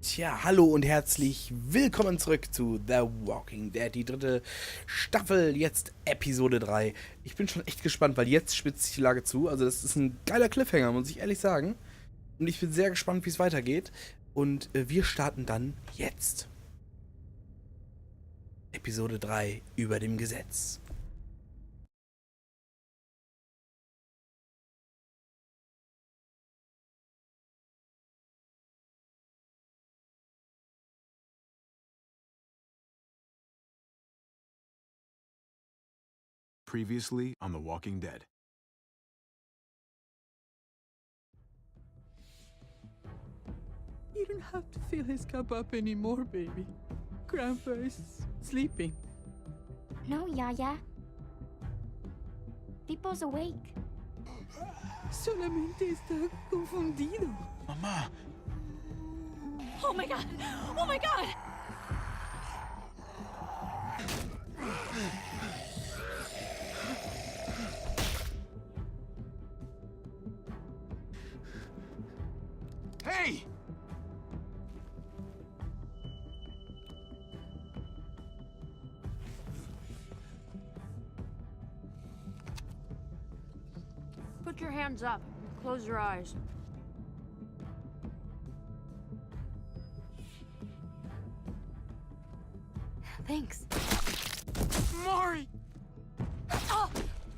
Tja, hallo und herzlich willkommen zurück zu The Walking Dead, die dritte Staffel, jetzt Episode 3. Ich bin schon echt gespannt, weil jetzt spitzt sich die Lage zu. Also das ist ein geiler Cliffhanger, muss ich ehrlich sagen. Und ich bin sehr gespannt, wie es weitergeht. Und wir starten dann jetzt. Episode 3, Über dem Gesetz. Previously on The Walking Dead. You don't have to fill his cup up anymore, baby. Grandpa is sleeping. No, Yaya. Pipo's awake. Solamente está confundido. Mama! Oh my god! Oh my god! Hey! Put your hands up. Close your eyes. Thanks. Mari! Oh!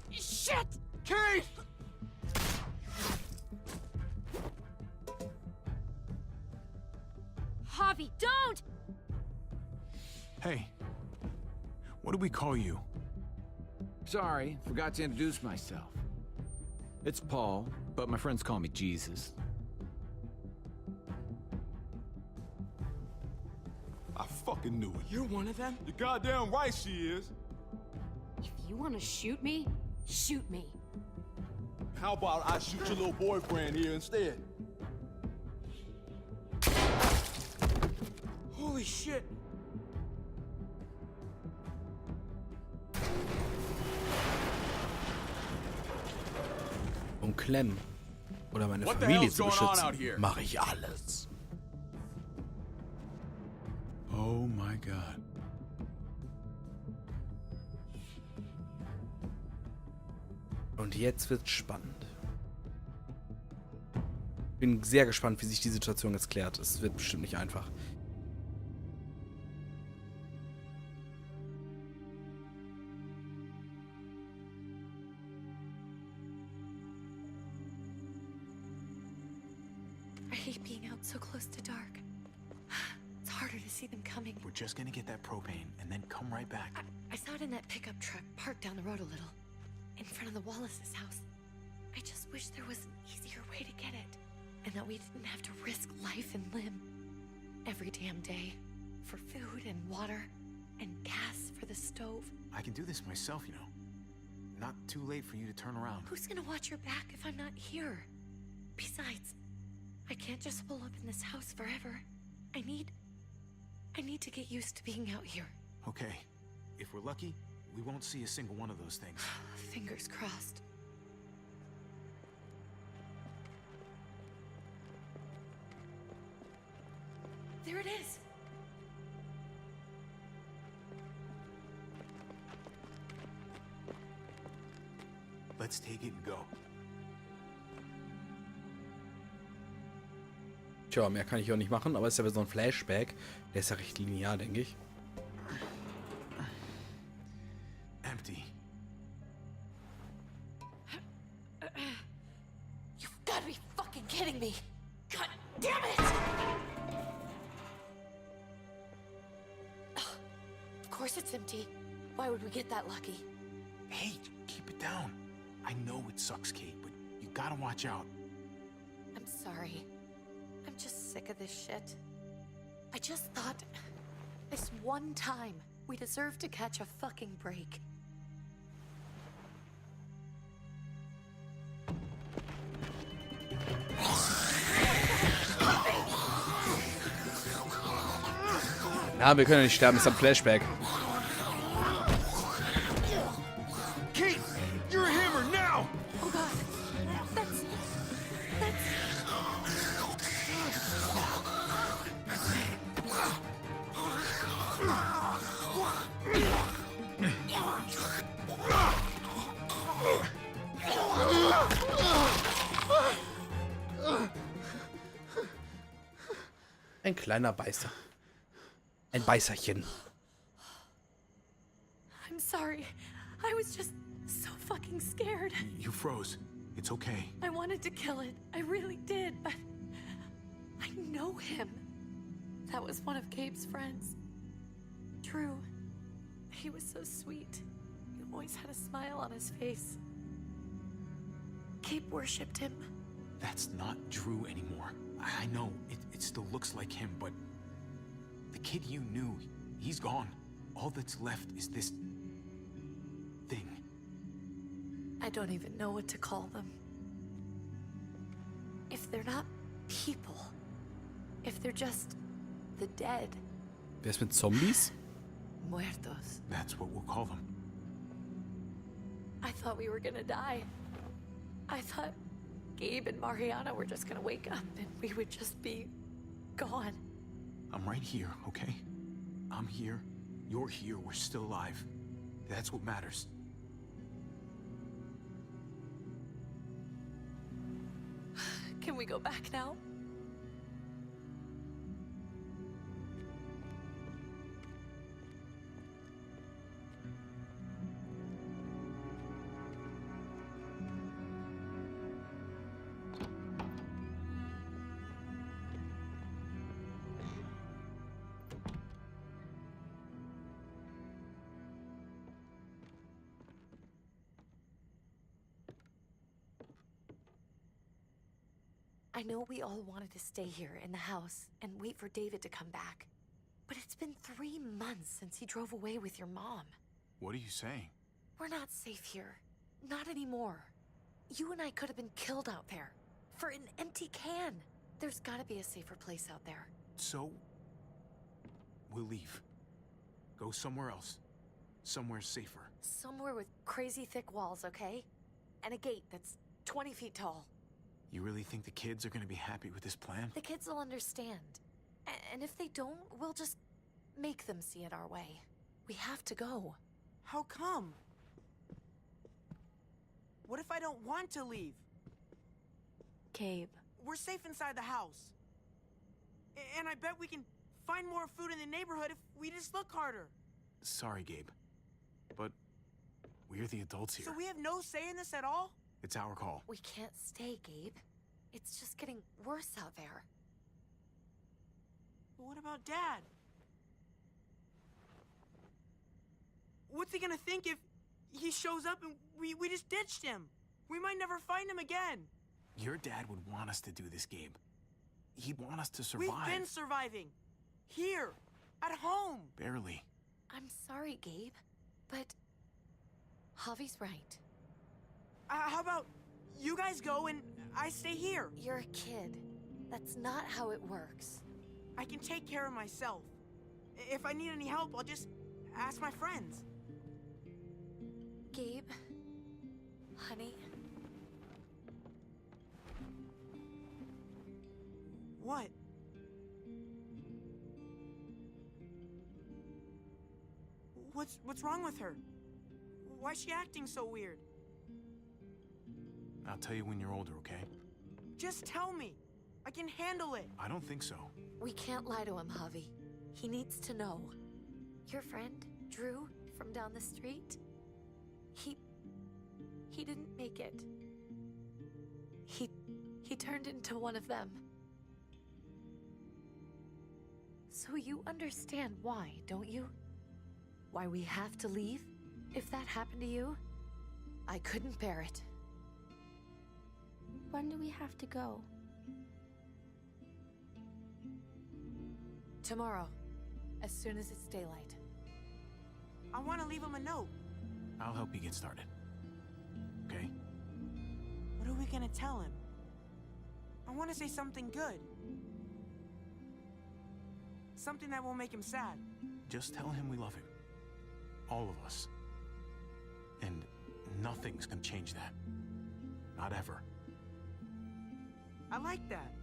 Shit! Kate! Javi, don't! Hey. What do we call you? Sorry, forgot to introduce myself. It's Paul, but my friends call me Jesus. I fucking knew it. You're one of them? You're goddamn right she is. If you want to shoot me, shoot me. How about I shoot your little boyfriend here instead? Holy shit! Um Clem oder meine What the Familie hell's zu going on out beschützen, here? mache ich alles. Oh my god. Und jetzt wird's spannend. Bin sehr gespannt, wie sich die Situation jetzt klärt. Es wird bestimmt nicht einfach. I hate being out so close to dark. It's harder to see them coming. We're just gonna get that propane and then come right back. I saw it in that pickup truck parked down the road a little, in front of the Wallace's house. I just wish there was an easier way to get it, and that we didn't have to risk life and limb every damn day for food and water and gas for the stove. I can do this myself, you know. Not too late for you to turn around. Who's gonna watch your back if I'm not here? Besides, I can't just hole up in this house forever. I need to get used to being out here. Okay. If we're lucky, we won't see a single one of those things. Fingers crossed. There it is. Let's take it and go. Tja, mehr kann ich auch nicht machen, aber es ist ja so ein Flashback. Der ist ja recht linear, denke ich. Empty. You've got to be fucking kidding me. God damn it! Ugh, of course it's empty. Why would we get that lucky? Hey, keep it down. I know it sucks, Kate, but you gotta watch out. I'm sorry. I'm just sick of this shit. I just thought this one time we deserve to catch a fucking break. Ja, wir können ja nicht sterben, ist ein Flashback. Kate, you're a hammer now! Oh god. That's Ein kleiner Beißer. Ein Beißerchen. I'm sorry. I was just so fucking scared. You froze. It's okay. I wanted to kill it. I really did, but I know him. That was one of Gabe's friends. Drew. He was so sweet. He always had a smile on his face. Gabe worshipped him. That's not Drew anymore. I know, it still looks like him, but... the kid you knew, he's gone. All that's left is this... thing. I don't even know what to call them. If they're not people, if they're just the dead, Wer ist mit Zombies? muertos. That's what we'll call them. I thought we were gonna die. I thought Gabe and Mariana were just gonna wake up and we would just be gone. I'm right here, okay? I'm here. You're here. We're still alive. That's what matters. Can we go back now? I know we all wanted to stay here in the house and wait for David to come back. But it's been 3 months since he drove away with your mom. What are you saying? We're not safe here. Not anymore. You and I could have been killed out there. For an empty can. There's gotta be a safer place out there. So... we'll leave. Go somewhere else. Somewhere safer. Somewhere with crazy thick walls, okay? And a gate that's 20 feet tall. You really think the kids are gonna be happy with this plan? The kids will understand. And if they don't, we'll just make them see it our way. We have to go. How come? What if I don't want to leave? Gabe. We're safe inside the house. And I bet we can find more food in the neighborhood if we just look harder. Sorry, Gabe. But we're the adults here. So we have no say in this at all? It's our call. We can't stay, Gabe. It's just getting worse out there. But what about Dad? What's he gonna think if he shows up and we just ditched him? We might never find him again. Your dad would want us to do this, Gabe. He'd want us to survive. We've been surviving. Here. At home. Barely. I'm sorry, Gabe, but Javi's right. How about you guys go and I stay here? You're a kid. That's not how it works. I can take care of myself. If I need any help, I'll just ask my friends. Gabe, honey. What? What's wrong with her? Why is she acting so weird? I'll tell you when you're older, okay? Just tell me. I can handle it. I don't think so. We can't lie to him, Javi. He needs to know. Your friend, Drew, from down the street, he didn't make it. He turned into one of them. So you understand why, don't you? Why we have to leave? If that happened to you, I couldn't bear it. When do we have to go? Tomorrow, as soon as it's daylight. I want to leave him a note. I'll help you get started. Okay? What are we gonna tell him? I want to say something good. Something that won't make him sad. Just tell him we love him. All of us. And nothing's gonna change that. Not ever. I like that.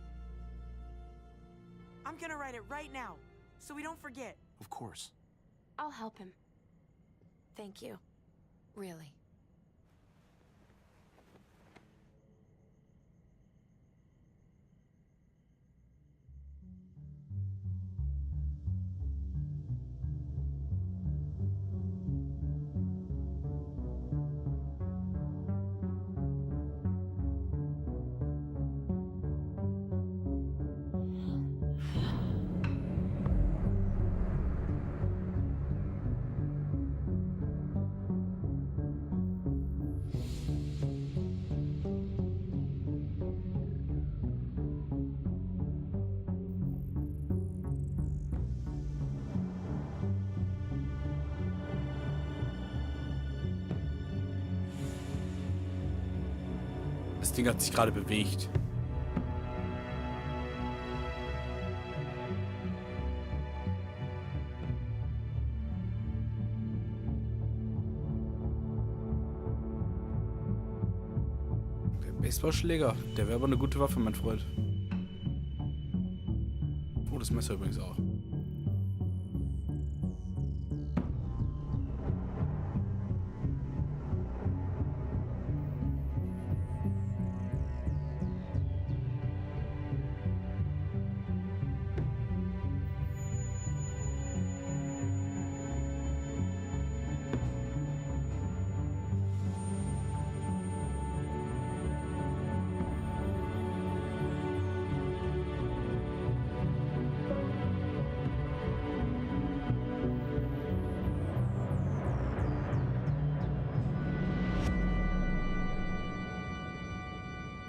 I'm gonna write it right now, so we don't forget. Of course. I'll help him. Thank you. Really. Das Ding hat sich gerade bewegt. Der Baseballschläger, der wäre aber eine gute Waffe, mein Freund. Oh, das Messer übrigens auch.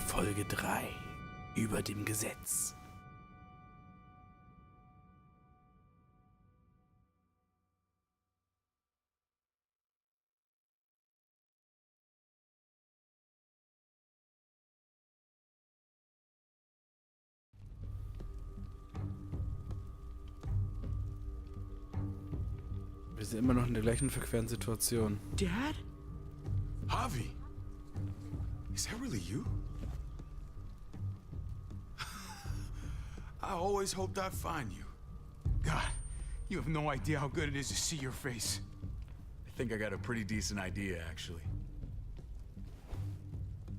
Folge 3. Über dem Gesetz. Wir sind immer noch in der gleichen verqueren Situation. Dad? Javi! Is that really you? I always hoped I'd find you. God, you have no idea how good it is to see your face. I think I got a pretty decent idea, actually.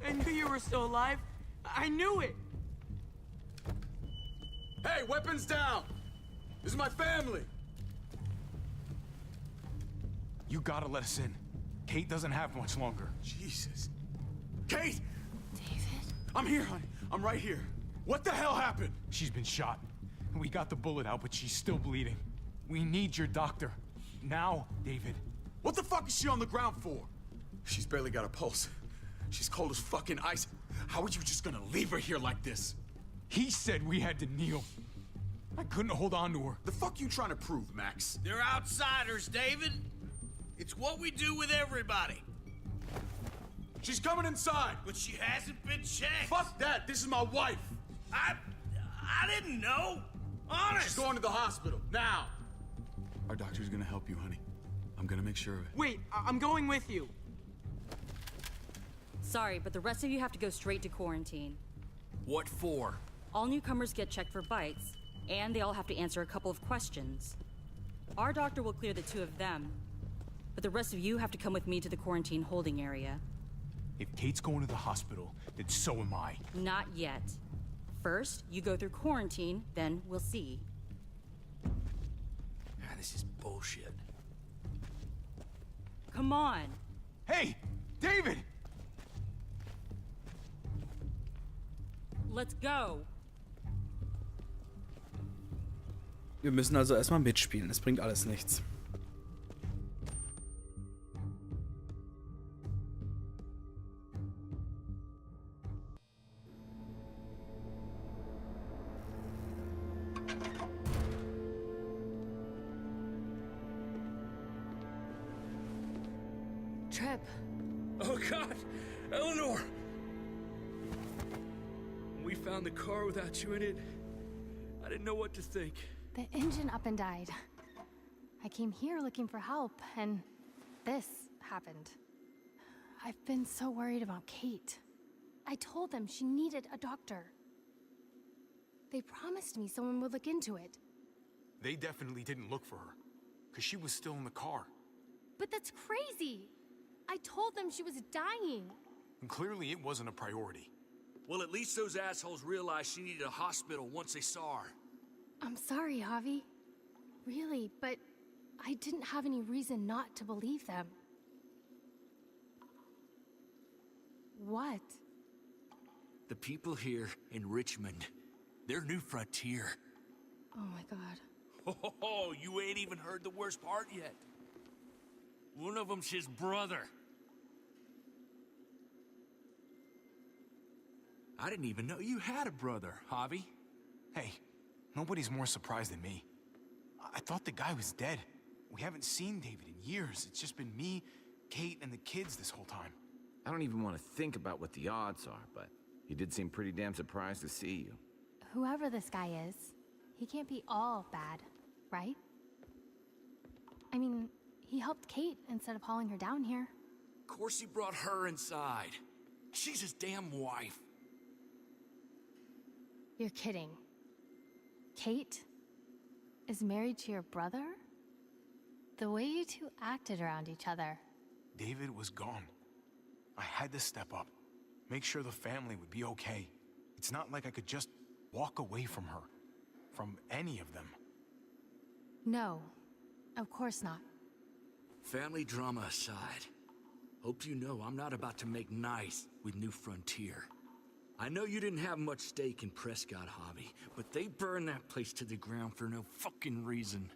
I knew you were still alive. I knew it. Hey, weapons down! This is my family! You gotta let us in. Kate doesn't have much longer. Jesus. Kate! David? I'm here, honey. I'm right here. What the hell happened? She's been shot. We got the bullet out, but she's still bleeding. We need your doctor. Now, David. What the fuck is she on the ground for? She's barely got a pulse. She's cold as fucking ice. How are you just gonna leave her here like this? He said we had to kneel. I couldn't hold on to her. The fuck you trying to prove, Max? They're outsiders, David. It's what we do with everybody. She's coming inside! But she hasn't been checked. Fuck that! This is my wife! I didn't know. Honest. She's going to the hospital, now! Our doctor's gonna help you, honey. I'm gonna make sure of it. Wait, I'm going with you. Sorry, but the rest of you have to go straight to quarantine. What for? All newcomers get checked for bites, and they all have to answer a couple of questions. Our doctor will clear the two of them, but the rest of you have to come with me to the quarantine holding area. If Kate's going to the hospital, then so am I. Not yet. First, you go through quarantine, then we'll see. This is bullshit. Come on. Hey, David! Let's go. Wir müssen also erstmal mitspielen. Es bringt alles nichts. Trip. Oh God, Eleanor! When we found the car without you in it, I didn't know what to think. The engine up and died. I came here looking for help, and this happened. I've been so worried about Kate. I told them she needed a doctor. They promised me someone would look into it. They definitely didn't look for her, because she was still in the car. But that's crazy! I told them she was dying. And clearly it wasn't a priority. Well, at least those assholes realized she needed a hospital once they saw her. I'm sorry, Javi. Really, but I didn't have any reason not to believe them. What? The people here in Richmond, their new frontier. Oh my god. Oh, you ain't even heard the worst part yet. One of them's his brother. I didn't even know you had a brother, Javi. Hey, nobody's more surprised than me. I thought the guy was dead. We haven't seen David in years. It's just been me, Kate, and the kids this whole time. I don't even want to think about what the odds are, but he did seem pretty damn surprised to see you. Whoever this guy is, he can't be all bad, right? I mean, he helped Kate instead of hauling her down here. Of course he brought her inside. She's his damn wife. You're kidding. Kate is married to your brother? The way you two acted around each other. David was gone. I had to step up, make sure the family would be okay. It's not like I could just walk away from her, from any of them. No, of course not. Family drama aside, hope you know I'm not about to make nice with New Frontier. I know you didn't have much stake in Prescott, Javi, but they burned that place to the ground for no fucking reason.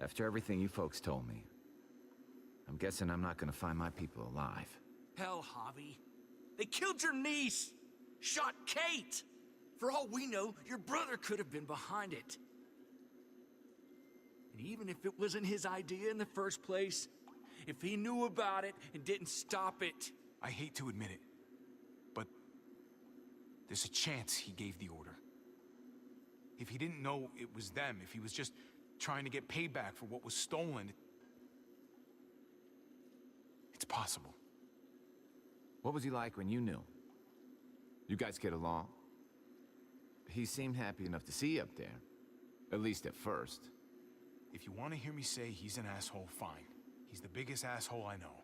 After everything you folks told me, I'm guessing I'm not gonna find my people alive. Hell, Javi. They killed your niece! Shot Kate! For all we know, your brother could have been behind it. And even if it wasn't his idea in the first place, if he knew about it and didn't stop it... I hate to admit it, but there's a chance he gave the order. If he didn't know it was them, if he was just trying to get payback for what was stolen, it's possible. What was he like when you knew? You guys get along? He seemed happy enough to see you up there. At least at first. If you want to hear me say he's an asshole, fine. He's the biggest asshole I know.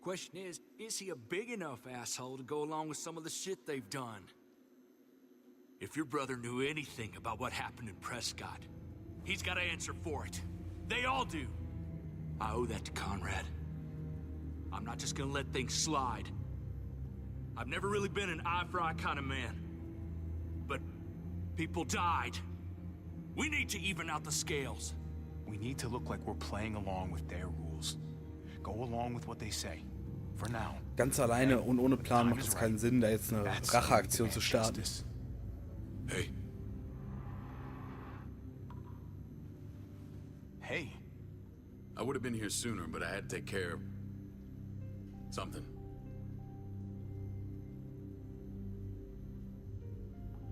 Question is he a big enough asshole to go along with some of the shit they've done? If your brother knew anything about what happened in Prescott, he's got to answer for it. They all do. I owe that to Conrad. I'm not just gonna let things slide. I've never really been an eye-for-eye kind of man. But people died. We need to even out the scales. We need to look like we're playing along with their rules. Go along with what they say. For now. Ganz alleine und ohne Plan macht es keinen Sinn, da jetzt eine Racheaktion zu starten. Hey. Hey. I would have been here sooner, but I had to take care of something.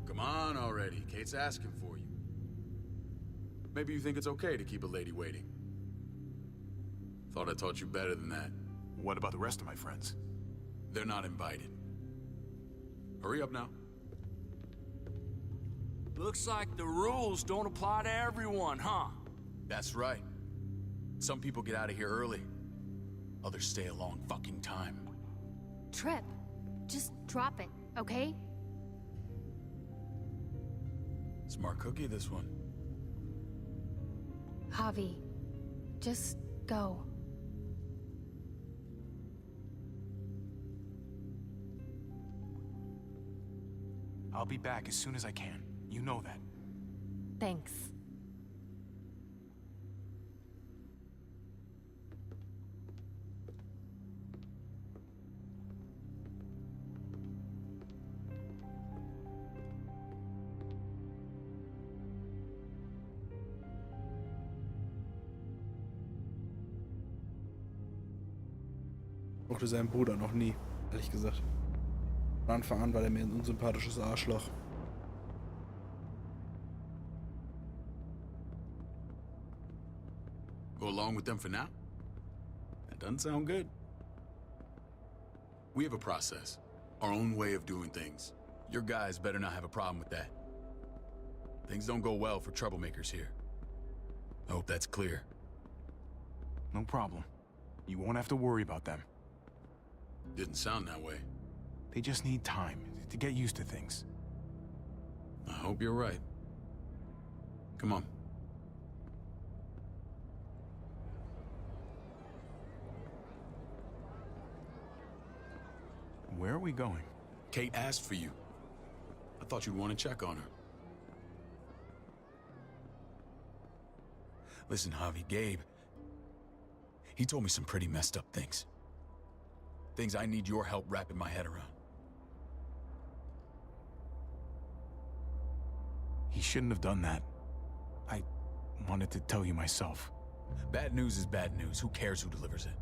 Come on already. Kate's asking for you. Maybe you think it's okay to keep a lady waiting. Thought I taught you better than that. What about the rest of my friends? They're not invited. Hurry up now. Looks like the rules don't apply to everyone, huh? That's right. Some people get out of here early. Others stay a long fucking time. Trip, just drop it, okay? Smart cookie, this one. Javi, just go. I'll be back as soon as I can. You know that. Thanks. Mochte seinen Bruder noch nie, ehrlich gesagt. Von Anfang an war er mir ein unsympathisches Arschloch. Go along with them for now? That doesn't sound good. We have a process, our own way of doing things. Your guys better not have a problem with that. Things don't go well for troublemakers here. I hope that's clear. No problem. You won't have to worry about them. Didn't sound that way. They just need time to get used to things. I hope you're right. Come on. Where are we going? Kate asked for you. I thought you'd want to check on her. Listen, Javi, Gabe, he told me some pretty messed up things. Things I need your help wrapping my head around. He shouldn't have done that. I wanted to tell you myself. Bad news is bad news. Who cares who delivers it?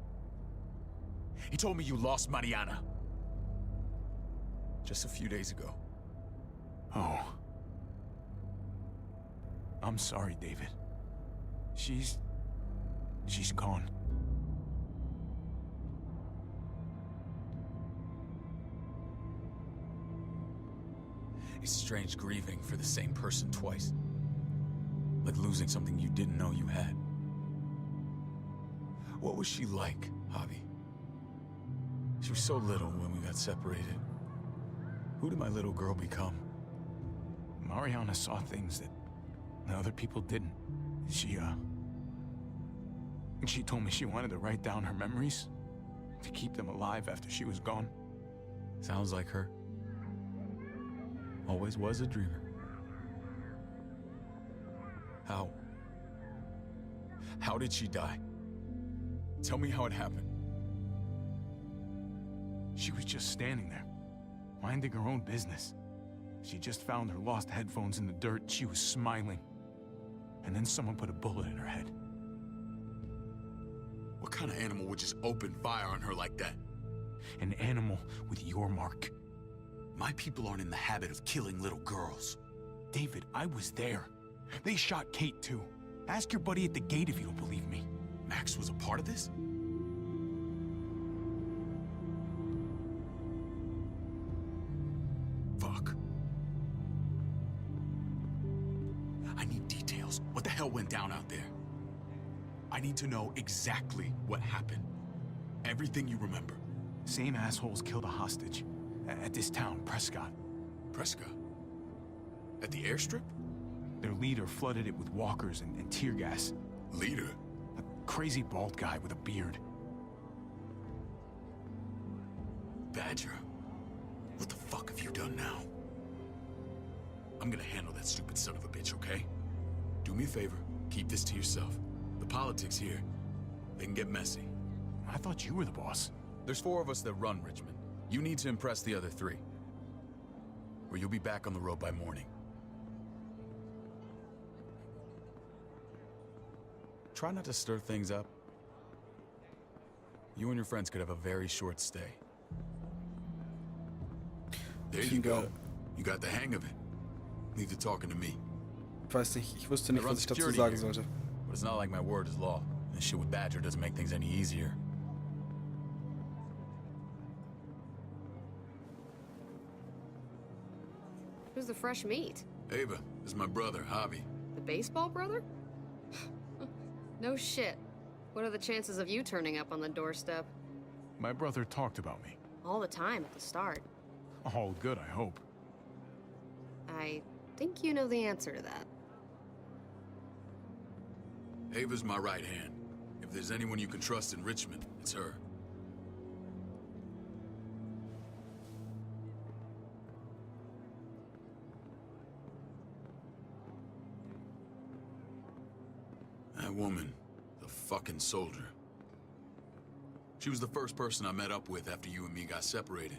He told me you lost Mariana. Just a few days ago. Oh. I'm sorry, David. She's gone. It's strange grieving for the same person twice. Like losing something you didn't know you had. What was she like, Javi? She was so little when we got separated. Who did my little girl become? Mariana saw things that other people didn't. She told me she wanted to write down her memories to keep them alive after she was gone. Sounds like her. Always was a dreamer. How? How did she die? Tell me how it happened. She was just standing there, minding her own business. She just found her lost headphones in the dirt. She was smiling. And then someone put a bullet in her head. What kind of animal would just open fire on her like that? An animal with your mark. My people aren't in the habit of killing little girls. David, I was there. They shot Kate too. Ask your buddy at the gate if you don't believe me. Max was a part of this? Fuck. I need details. What the hell went down out there? I need to know exactly what happened. Everything you remember. Same assholes killed a hostage. At this town, Prescott. Prescott? At the airstrip? Their leader flooded it with walkers and tear gas. Leader? A crazy bald guy with a beard. Badger, what the fuck have you done now? I'm gonna handle that stupid son of a bitch, okay? Do me a favor, keep this to yourself. The politics here, they can get messy. I thought you were the boss. There's 4 of us that run Richmond. You need to impress the other 3. Or you'll be back on the road by morning. Try not to stir things up. You and your friends could have a very short stay. There you go. You got the hang of it. Leave the talking to me. Ich weiß nicht, ich wusste nicht, was ich dazu sagen sollte. But it's not like my word is law. And shit with Badger doesn't make things any easier. Who's the fresh meat? Ava, this is my brother, Javi. The baseball brother? No shit. What are the chances of you turning up on the doorstep? My brother talked about me. All the time at the start. All good, I hope. I think you know the answer to that. Ava's my right hand. If there's anyone you can trust in Richmond, it's her. That woman, the fucking soldier. She was the first person I met up with after you and me got separated.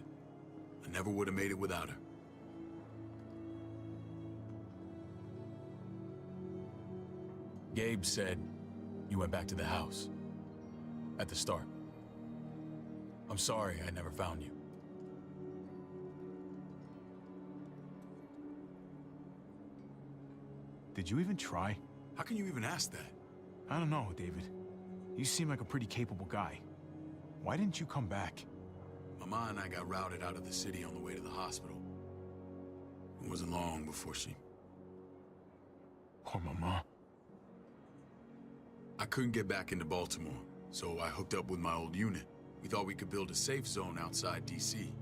I never would have made it without her. Gabe said you went back to the house. At the start. I'm sorry I never found you. Did you even try? How can you even ask that? I don't know, David. You seem like a pretty capable guy. Why didn't you come back? Mama and I got routed out of the city on the way to the hospital. It wasn't long before she... Poor Mama. I couldn't get back into Baltimore, so I hooked up with my old unit. We thought we could build a safe zone outside D.C.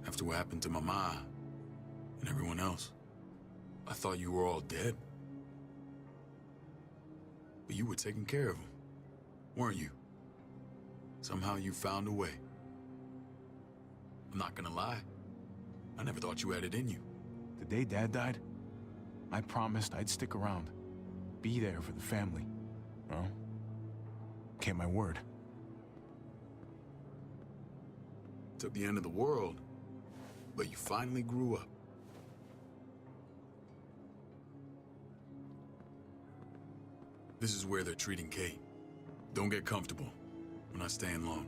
After what happened to Mama and everyone else, I thought you were all dead. But you were taking care of them, weren't you? Somehow you found a way. I'm not gonna lie. I never thought you had it in you. The day Dad died, I promised I'd stick around. Be there for the family. Well, kept my word. Took the end of the world, but you finally grew up. This is where they're treating Kate. Don't get comfortable. We're not staying long.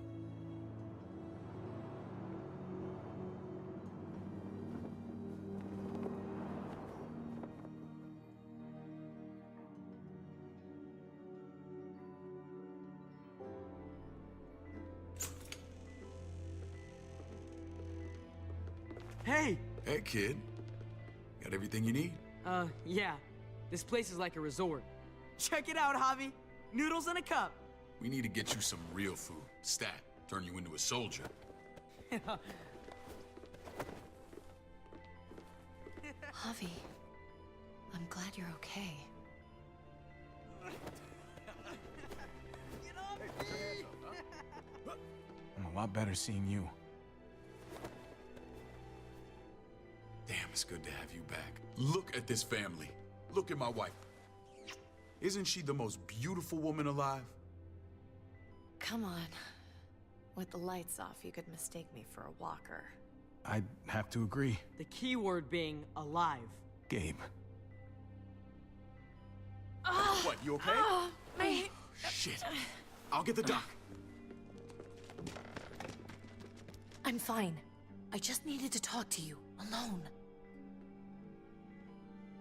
Hey! Hey, kid. Got everything you need? Yeah. This place is like a resort. Check it out, Javi. Noodles in a cup. We need to get you some real food. Stat. Turn you into a soldier. Javi, I'm glad you're okay. I'm a lot better seeing you. Damn, it's good to have you back. Look at this family. Look at my wife. Isn't she the most beautiful woman alive? Come on. With the lights off, you could mistake me for a walker. I'd have to agree. The key word being alive. Gabe. What, you okay? My... Shit. I'll get the doc. I'm fine. I just needed to talk to you, alone.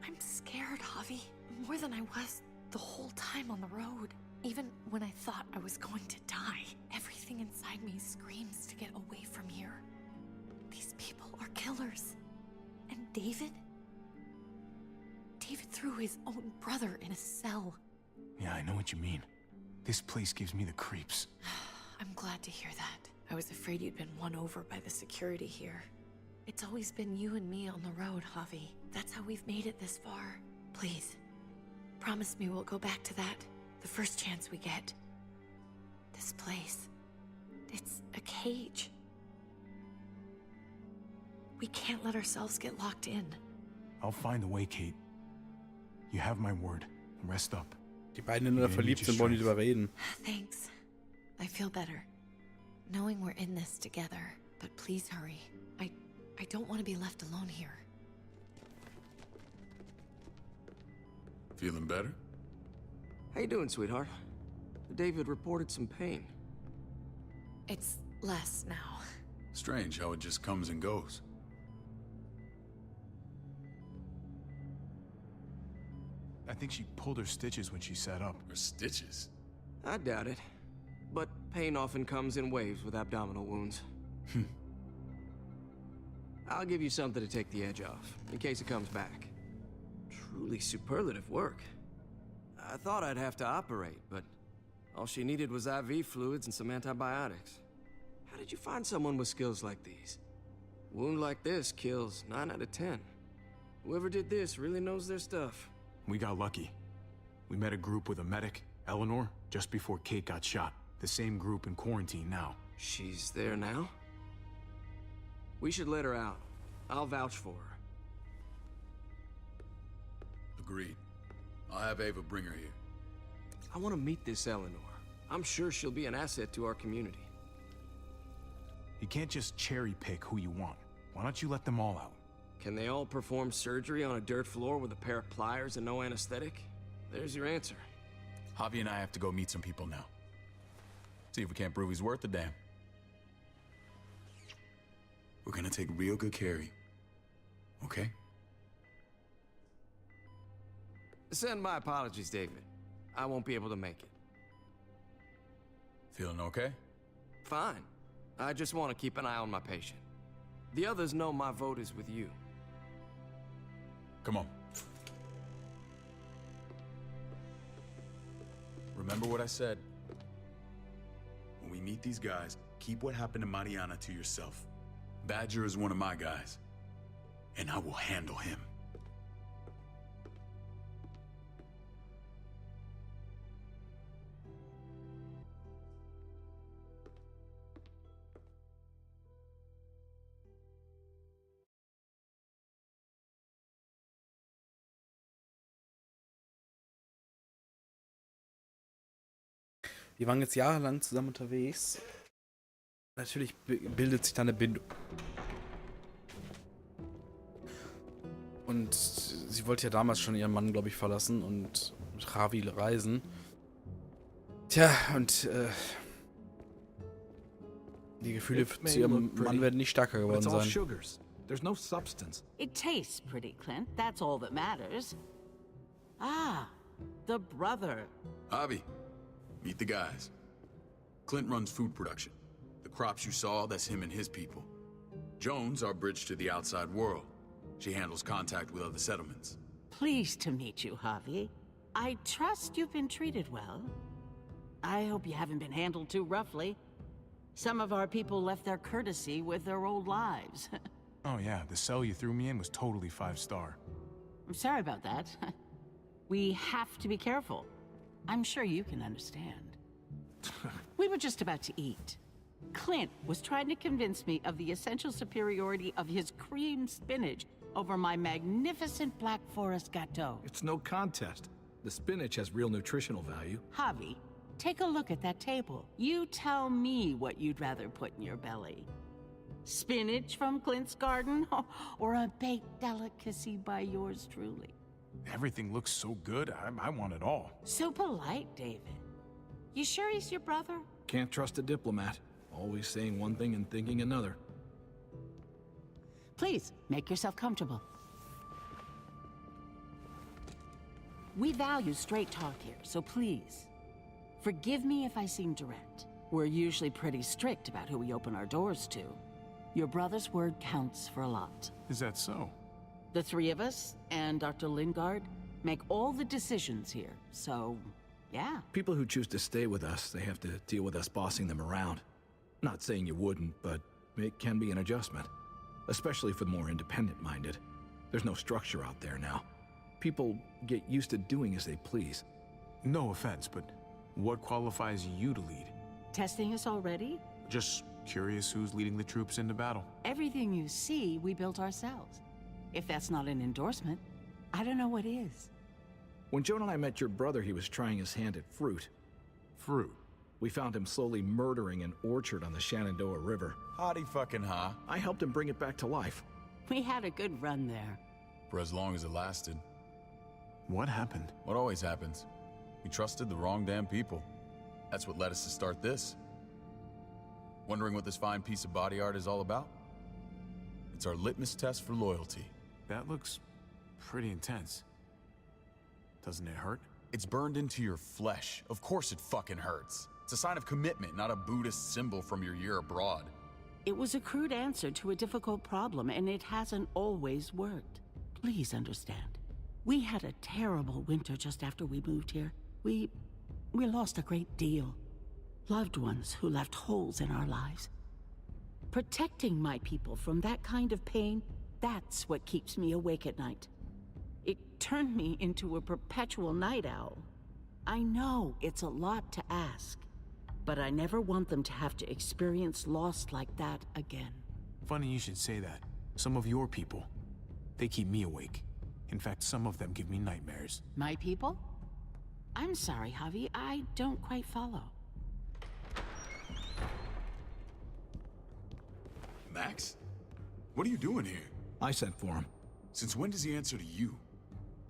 I'm scared, Javi. More than I was the whole time on the road. Even when I thought I was going to die, everything inside me screams to get away from here. These people are killers. And David? David threw his own brother in a cell. Yeah, I know what you mean. This place gives me the creeps. I'm glad to hear that. I was afraid you'd been won over by the security here. It's always been you and me on the road, Javi. That's how we've made it this far. Please, promise me we'll go back to that the first chance we get. This place, it's a cage. We can't let ourselves get locked in. I'll find a way, Kate. You have my word. Rest up. Die beiden ineinander verliebt sind, wollen nicht drüber reden. Thanks. I feel better. Knowing we're in this together. But please hurry. I don't want to be left alone here. Feeling better? How you doing, sweetheart? David reported some pain. It's less now. Strange how it just comes and goes. I think she pulled her stitches when she sat up. Her stitches? I doubt it. But pain often comes in waves with abdominal wounds. I'll give you something to take the edge off, in case it comes back. Truly superlative work. I thought I'd have to operate, but all she needed was IV fluids and some antibiotics. How did you find someone with skills like these? Wound like this kills 9 out of 10. Whoever did this really knows their stuff. We got lucky. We met a group with a medic, Eleanor, just before Kate got shot. The same group in quarantine now. She's there now? We should let her out. I'll vouch for her. Agreed. I'll have Ava bring her here. I want to meet this Eleanor. I'm sure she'll be an asset to our community. You can't just cherry pick who you want. Why don't you let them all out? Can they all perform surgery on a dirt floor with a pair of pliers and no anesthetic? There's your answer. Javi and I have to go meet some people now. See if we can't prove he's worth the damn. We're gonna take real good care of you. Okay? Send my apologies, David. I won't be able to make it. Feeling okay? Fine. I just want to keep an eye on my patient. The others know my vote is with you. Come on. Remember what I said. When we meet these guys, keep what happened to Mariana to yourself. Badger is one of my guys, and I will handle him. Die waren jetzt jahrelang zusammen unterwegs. Natürlich bildet sich da eine Bindung. Und sie wollte ja damals schon ihren Mann, glaube ich, verlassen und mit Javi reisen. Tja, und die Gefühle zu ihrem Mann werden nicht stärker geworden sein. Sugars. There's no substance. It tastes pretty, Clint. That's all that matters. Ah, the brother. Javi, meet the guys. Clint runs food production. The crops you saw, that's him and his people. Joan's our bridge to the outside world. She handles contact with other settlements. Pleased to meet you, Javi. I trust you've been treated well. I hope you haven't been handled too roughly. Some of our people left their courtesy with their old lives. Oh yeah, the cell you threw me in was totally 5-star. I'm sorry about that. We have to be careful. I'm sure you can understand. We were just about to eat. Clint was trying to convince me of the essential superiority of his cream spinach over my magnificent Black Forest gâteau. It's no contest. The spinach has real nutritional value. Javi, take a look at that table. You tell me what you'd rather put in your belly. Spinach from Clint's garden, or a baked delicacy by yours truly? Everything looks so good, I want it all. So polite, David. You sure he's your brother? Can't trust a diplomat. Always saying one thing and thinking another. Please, make yourself comfortable. We value straight talk here, so please, forgive me if I seem direct. We're usually pretty strict about who we open our doors to. Your brother's word counts for a lot. Is that so? The three of us and Dr. Lingard make all the decisions here, so yeah. People who choose to stay with us, they have to deal with us bossing them around. Not saying you wouldn't, but it can be an adjustment. Especially for the more independent-minded. There's no structure out there now. People get used to doing as they please. No offense, but what qualifies you to lead? Testing us already? Just curious who's leading the troops into battle. Everything you see, we built ourselves. If that's not an endorsement, I don't know what is. When Joan and I met your brother, he was trying his hand at fruit. Fruit? We found him slowly murdering an orchard on the Shenandoah River. Howdy fucking ha. I helped him bring it back to life. We had a good run there. For as long as it lasted. What happened? What always happens. We trusted the wrong damn people. That's what led us to start this. Wondering what this fine piece of body art is all about? It's our litmus test for loyalty. That looks pretty intense. Doesn't it hurt? It's burned into your flesh. Of course it fucking hurts. It's a sign of commitment, not a Buddhist symbol from your year abroad. It was a crude answer to a difficult problem, and it hasn't always worked. Please understand. We had a terrible winter just after we moved here. We lost a great deal. Loved ones who left holes in our lives. Protecting my people from that kind of pain, that's what keeps me awake at night. It turned me into a perpetual night owl. I know it's a lot to ask, but I never want them to have to experience loss like that again. Funny you should say that. Some of your people, they keep me awake. In fact, some of them give me nightmares. My people? I'm sorry, Javi, I don't quite follow. Max? What are you doing here? I sent for him. Since when does he answer to you?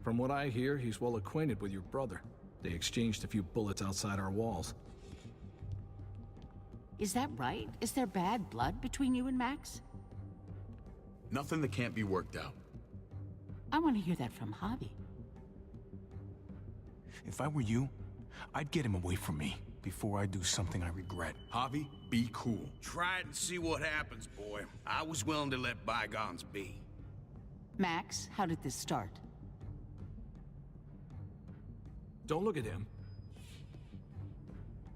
From what I hear, he's well acquainted with your brother. They exchanged a few bullets outside our walls. Is that right? Is there bad blood between you and Max? Nothing that can't be worked out. I want to hear that from Javi. If I were you, I'd get him away from me before I do something I regret. Javi, be cool. Try it and see what happens, boy. I was willing to let bygones be. Max, how did this start? Don't look at him.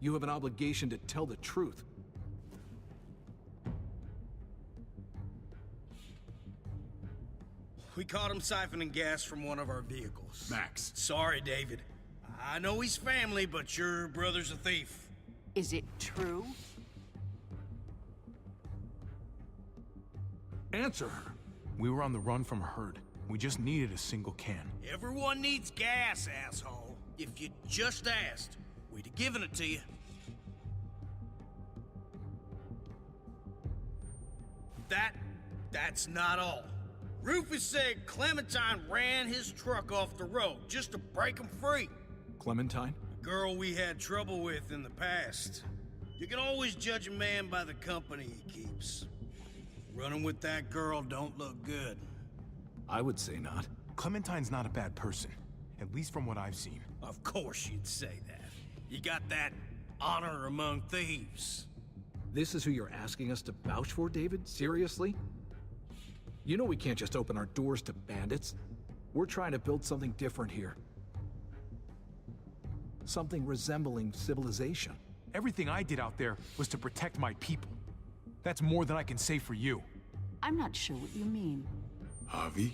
You have an obligation to tell the truth. We caught him siphoning gas from one of our vehicles. Max. Sorry, David. I know he's family, but your brother's a thief. Is it true? Answer her. We were on the run from a herd. We just needed a single can. Everyone needs gas, asshole. If you just asked, we'd have given it to you. That's not all. Rufus said Clementine ran his truck off the road just to break him free. Clementine? The girl we had trouble with in the past. You can always judge a man by the company he keeps. Running with that girl don't look good. I would say not. Clementine's not a bad person, at least from what I've seen. Of course you'd say that. You got that honor among thieves. This is who you're asking us to vouch for, David? Seriously? You know we can't just open our doors to bandits. We're trying to build something different here. Something resembling civilization. Everything I did out there was to protect my people. That's more than I can say for you. I'm not sure what you mean. Javi?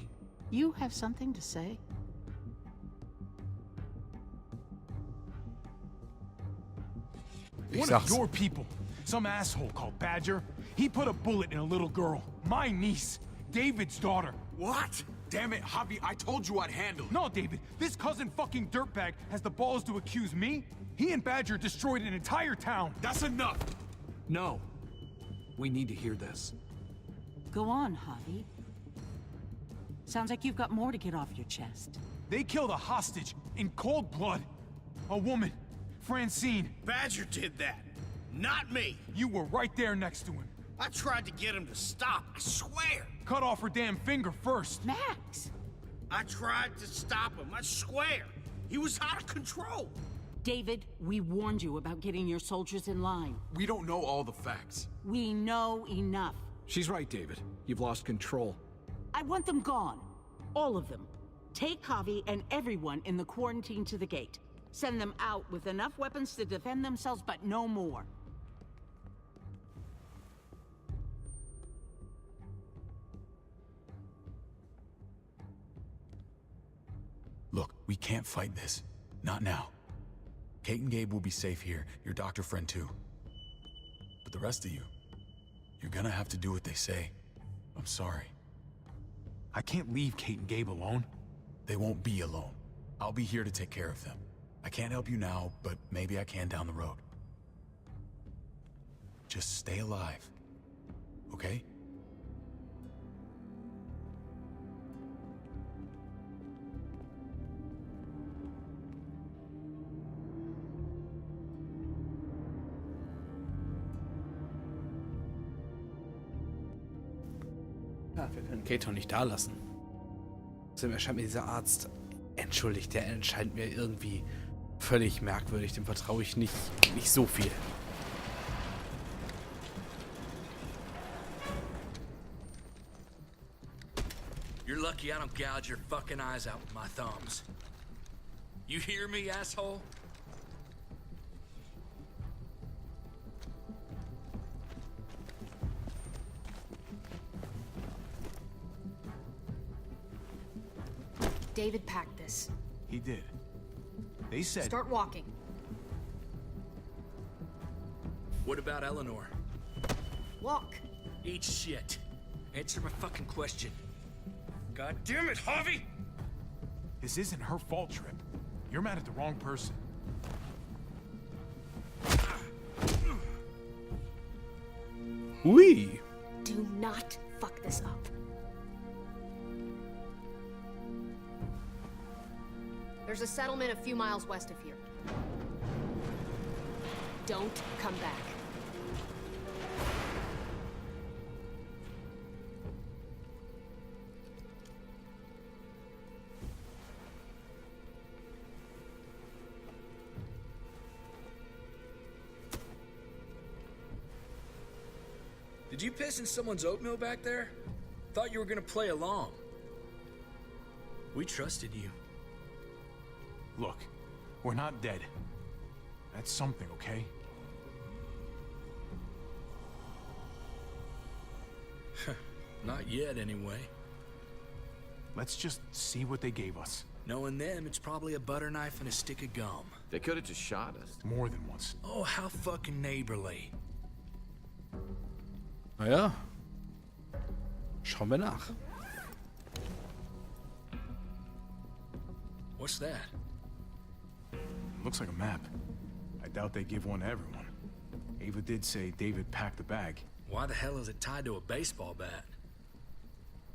You have something to say? One of your people, some asshole called Badger, he put a bullet in a little girl, my niece, David's daughter. What? Damn it, Javi, I told you I'd handle it. No, David, this cousin fucking dirtbag has the balls to accuse me? He and Badger destroyed an entire town. That's enough! No. We need to hear this. Go on, Javi. Sounds like you've got more to get off your chest. They killed a hostage in cold blood. A woman, Francine. Badger did that, not me. You were right there next to him. I tried to get him to stop, I swear. Cut off her damn finger first. Max! I tried to stop him, I swear. He was out of control. David, we warned you about getting your soldiers in line. We don't know all the facts. We know enough. She's right, David. You've lost control. I want them gone. All of them. Take Javi and everyone in the quarantine to the gate. Send them out with enough weapons to defend themselves, but no more. Look, we can't fight this. Not now. Kate and Gabe will be safe here, your doctor friend too. But the rest of you, you're gonna have to do what they say. I'm sorry. I can't leave Kate and Gabe alone. They won't be alone. I'll be here to take care of them. I can't help you now, but maybe I can down the road. Just stay alive, okay? Ja, wir können Kate doch nicht da lassen. Außerdem erscheint mir dieser Arzt, entschuldigt, der erscheint mir irgendwie völlig merkwürdig. Dem vertraue ich nicht so viel. You're lucky I don't gouge your fucking eyes out with my thumbs. You hear me, asshole? David packed this. He did. They said... Start walking. What about Eleanor? Walk. Eat shit. Answer my fucking question. God damn it, Javi! This isn't her fault, Trip. You're mad at the wrong person. Ui. Do not fuck this up. There's a settlement a few miles west of here. Don't come back. Did you piss in someone's oatmeal back there? Thought you were gonna play along. We trusted you. Look, we're not dead. That's something, okay? Not yet, anyway. Let's just see what they gave us. Knowing them, it's probably a butter knife and a stick of gum. They could have just shot us. More than once. Oh, how fucking neighborly. Naja. Schauen wir nach. What's that? Looks like a map. I doubt they give one to everyone. Ava did say David packed the bag. Why the hell is it tied to a baseball bat?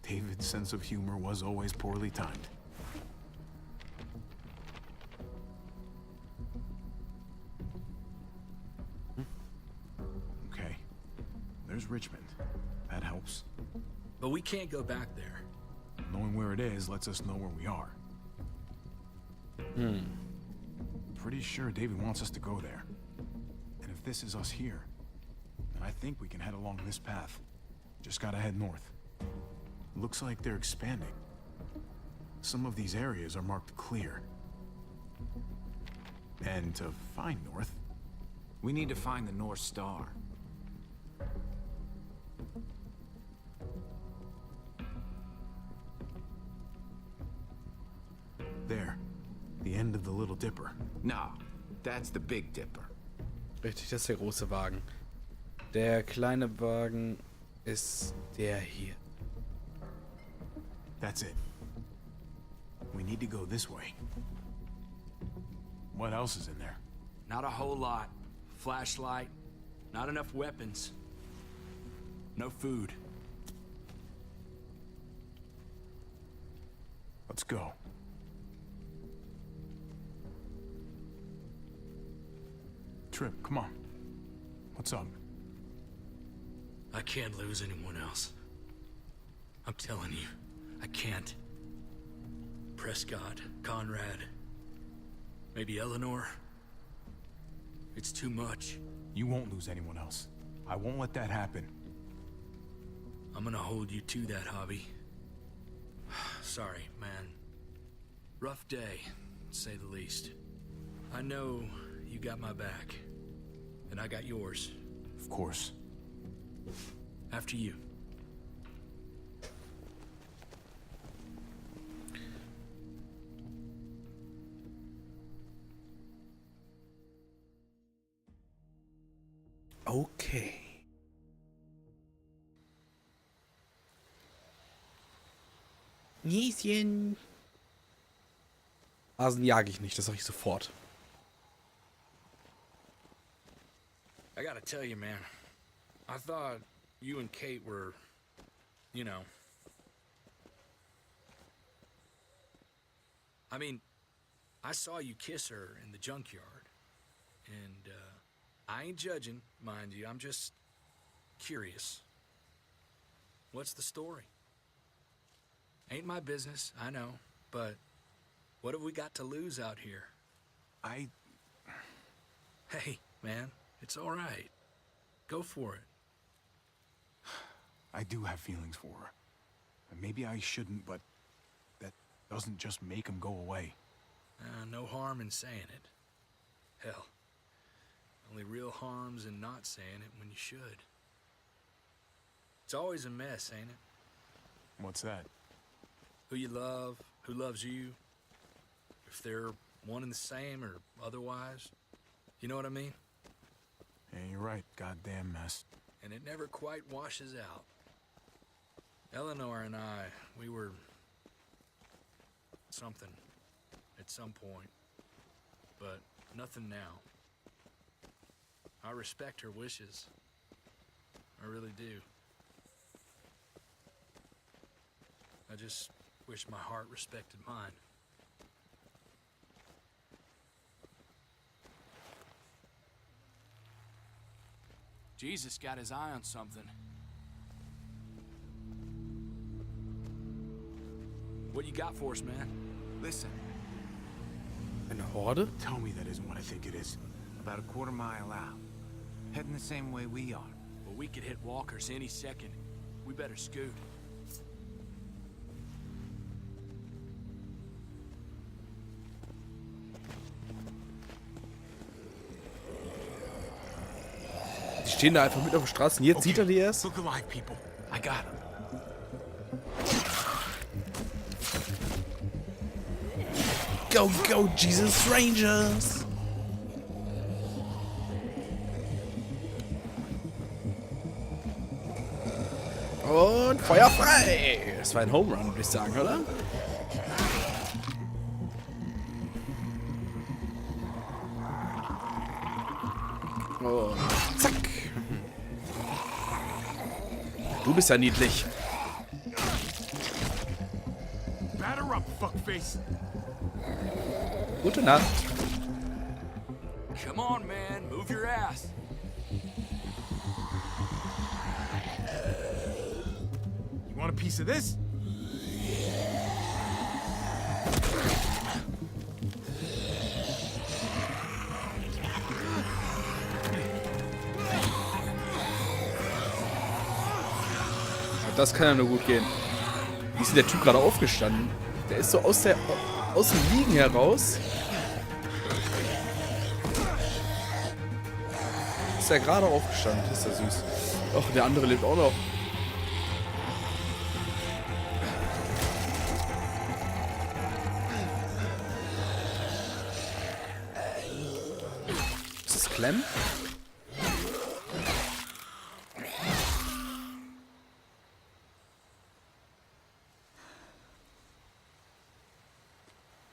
David's sense of humor was always poorly timed. Okay. There's Richmond. That helps. But we can't go back there. Knowing where it is lets us know where we are. Pretty sure David wants us to go there. And if this is us here, then I think we can head along this path. Just gotta head north. Looks like they're expanding. Some of these areas are marked clear. And to find North, We need to find the North Star. there, the end of the Little Dipper. No, that's the Big Dipper. Richtig, das ist der große Wagen. Der kleine Wagen ist der hier. That's it. We need to go this way. What else is in there? Not a whole lot. Flashlight, not enough weapons. No food. Let's go. Trip, come on. What's up? I can't lose anyone else. I'm telling you, I can't. Prescott, Conrad, maybe Eleanor. It's too much. You won't lose anyone else. I won't let that happen. I'm gonna hold you to that, Hobby. Sorry, man. Rough day, to say the least. I know you got my back, and I got yours. Of course. After you. Okay. Nieschen. Hasen jage ich nicht, das sag ich sofort. I gotta tell you, man. I thought you and Kate were, you know. I mean, I saw you kiss her in the junkyard. And, I ain't judging, mind you. I'm just curious. What's the story? Ain't my business, I know. But what have we got to lose out here? Hey, man, it's all right. Go for it. I do have feelings for her. And maybe I shouldn't, but that doesn't just make them go away. No harm in saying it. Hell, only real harm's in not saying it when you should. It's always a mess, ain't it? What's that? Who you love, who loves you, if they're one and the same or otherwise. You know what I mean? Yeah, you're right. Goddamn mess. And it never quite washes out. Eleanor and I, we were something at some point, but nothing now. I respect her wishes. I really do. I just wish my heart respected mine. Jesus got his eye on something. What you got for us, man? Listen. Eine Horde? Tell me that isn't what I think it is. About a quarter mile out. Heading the same way we are. Well, we could hit walkers any second. We better scoot. Die stehen da einfach mit auf der Straße und jetzt sieht er die erst. Look alive, people. I got him. Go, go, Jesus Rangers! Und Feuer frei! Das war ein Home Run, würde ich sagen, oder? Und zack! Du bist ja niedlich. Batter up, fuckface. Gute Nacht. Come on, man, move your ass. You want a piece of this? Das kann ja nur gut gehen. Wie ist denn der Typ gerade aufgestanden? Der ist so aus dem Liegen heraus. Ist er gerade aufgestanden? Ist ja süß. Och, der andere lebt auch noch. Ist das Clem?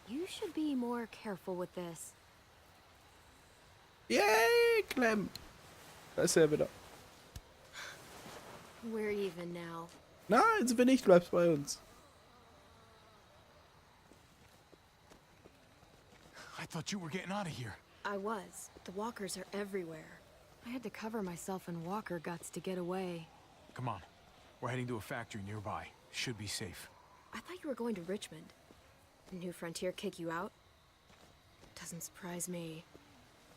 You should be more careful with this. Yay, Clem. Da ist er wieder. We're even now. Nein, sind wir nicht. Du bleibst bei uns. I thought you were getting out of here. I was. The walkers are everywhere. I had to cover myself in walker guts to get away. Come on. We're heading to a factory nearby. Should be safe. I thought you were going to Richmond. New Frontier kick you out? Doesn't surprise me.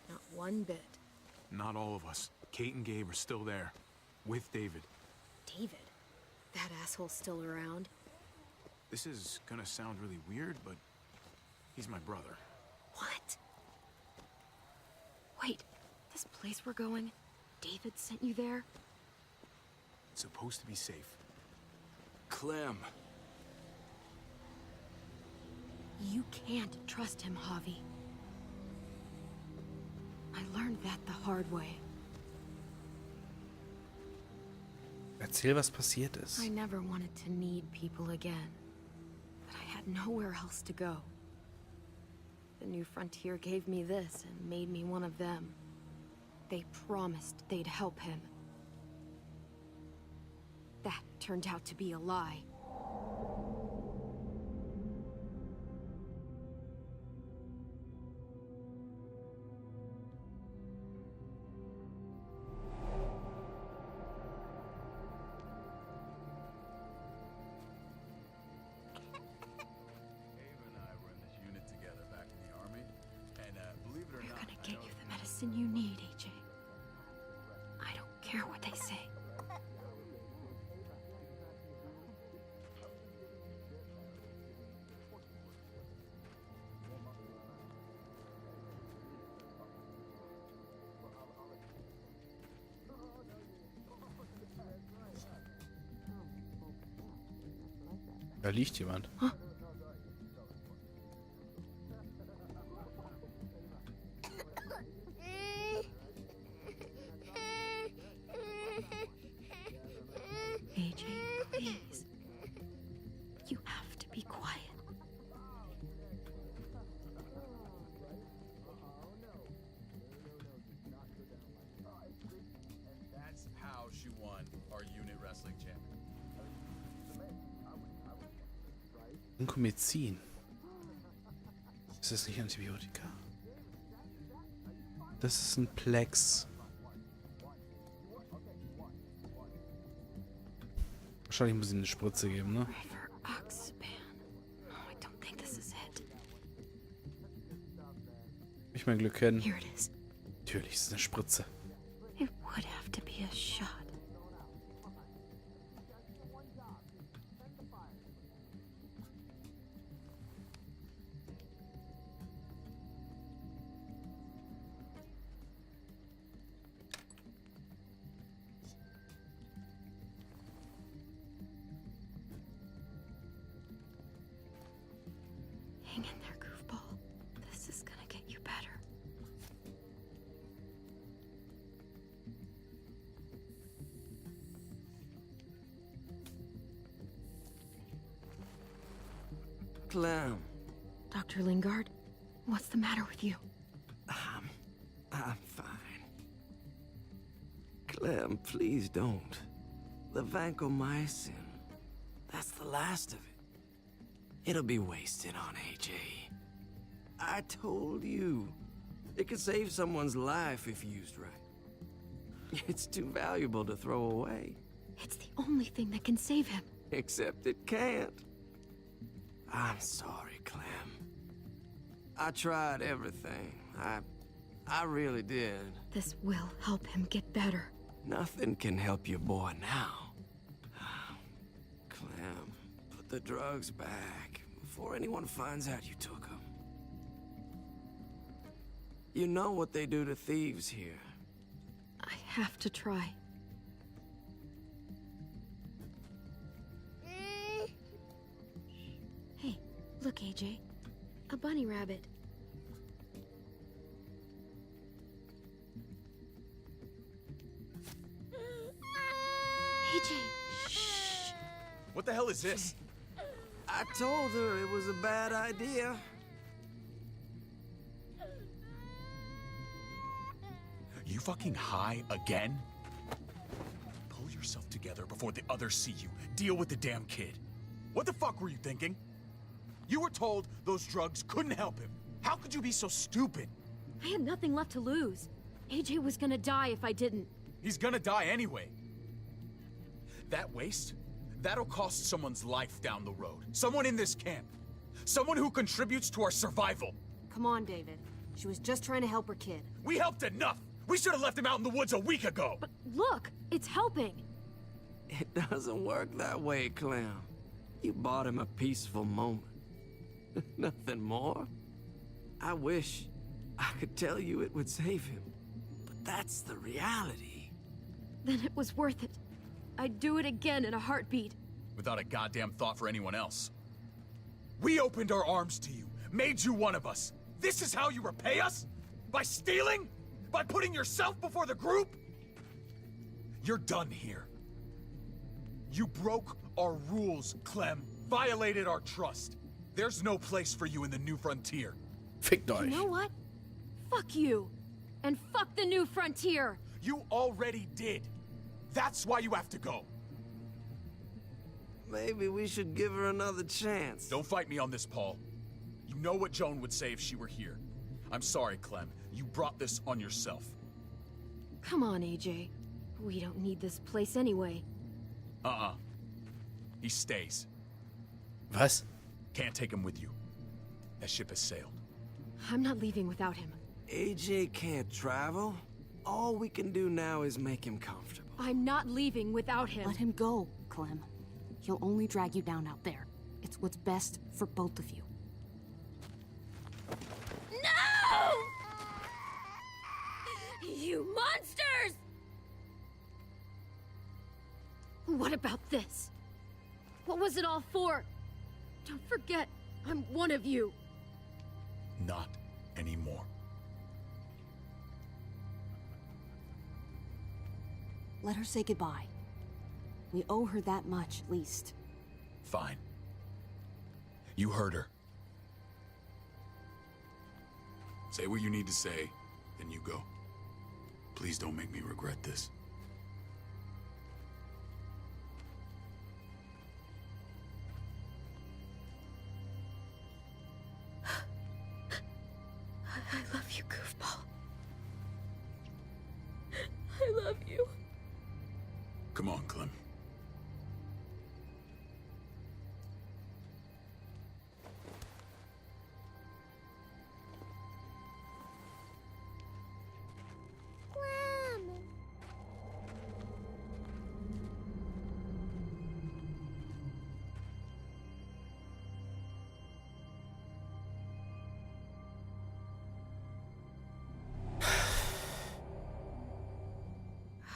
Not one bit. Not all of us. Kate and Gabe are still there. With David. David? That asshole's still around? This is gonna sound really weird, but he's my brother. What? Wait, this place we're going, David sent you there? It's supposed to be safe. Clem. You can't trust him, Javi. I learned that the hard way. Erzähl, was passiert ist. I never wanted to need people again, but I had nowhere else to go. The New Frontier gave me this and made me one of them. They promised they'd help him. That turned out to be a lie. You need, AJ. I don't care what they say. Da liegt jemand. Huh? AJ, please. You have to be quiet. That's how she won our unit wrestling champion. Inkomezin. Ist das nicht Antibiotika? Das ist ein Plex. Wahrscheinlich muss ich eine Spritze geben, ne? Ich mein Glück kennen. Natürlich ist es eine Spritze. It would have to be a shot. Hang in there, goofball. This is gonna get you better. Clem. Dr. Lingard, what's the matter with you? I'm fine. Clem, please don't. The vancomycin. That's the last of it. It'll be wasted on AJ. I told you. It could save someone's life if used right. It's too valuable to throw away. It's the only thing that can save him. Except it can't. I'm sorry, Clem. I tried everything. I really did. This will help him get better. Nothing can help your boy now. Clem, put the drugs back before anyone finds out you took them. You know what they do to thieves here. I have to try. Hey, look, AJ. A bunny rabbit. AJ! Shh! What the hell is this? I told her it was a bad idea. You fucking high again? Pull yourself together before the others see you. Deal with the damn kid. What the fuck were you thinking? You were told those drugs couldn't help him. How could you be so stupid? I had nothing left to lose. AJ was gonna die if I didn't. He's gonna die anyway. That waste? That'll cost someone's life down the road. Someone in this camp. Someone who contributes to our survival. Come on, David. She was just trying to help her kid. We helped enough! We should have left him out in the woods a week ago! But look, it's helping. It doesn't work that way, Clem. You bought him a peaceful moment. Nothing more. I wish I could tell you it would save him, but that's the reality. Then it was worth it. I'd do it again in a heartbeat. Without a goddamn thought for anyone else. We opened our arms to you, made you one of us. This is how you repay us? By stealing? By putting yourself before the group? You're done here. You broke our rules, Clem. Violated our trust. There's no place for you in the New Frontier. Fickt euch. You know what? Fuck you. And fuck the New Frontier. You already did. That's why you have to go. Maybe we should give her another chance. Don't fight me on this, Paul. You know what Joan would say if she were here. I'm sorry, Clem. You brought this on yourself. Come on, AJ. We don't need this place anyway. He stays. Was? Can't take him with you. That ship has sailed. I'm not leaving without him. AJ can't travel. All we can do now is make him comfortable. I'm not leaving without him. Let him go, Clem. He'll only drag you down out there. It's what's best for both of you. No! You monsters! What about this? What was it all for? Don't forget, I'm one of you. Not anymore. Let her say goodbye. We owe her that much, at least. Fine. You heard her. Say what you need to say, then you go. Please don't make me regret this. I love you, goofball. I love you. Come on, Clem.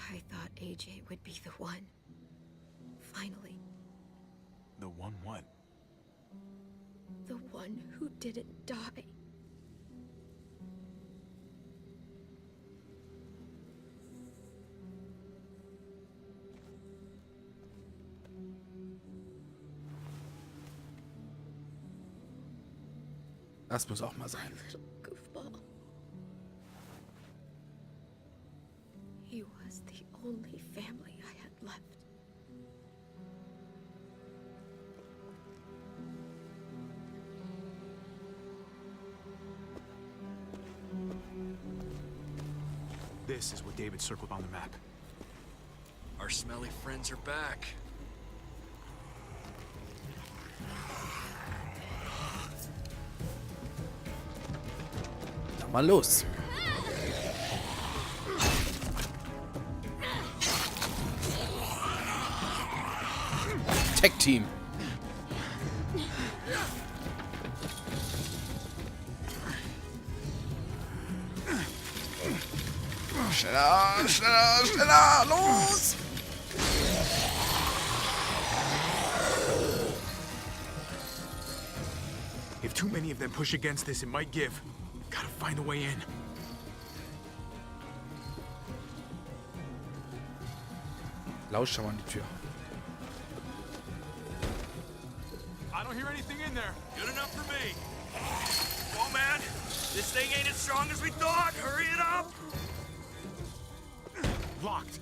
I thought AJ would be the one. Finally. The one what? The one who didn't die. Das muss auch mal sein. Little goofball. He was the only family I had left. This is what David circled on the map. Our smelly friends are back. Dann mal los. Tech Team. Schneller, schneller, schneller, los! If too many of them push against this, it might give. Gotta find a way in. Lauscht mal an die Tür. I don't hear anything in there. Good enough for me. Come on, man. This thing ain't as strong as we thought. Hurry it up. Locked.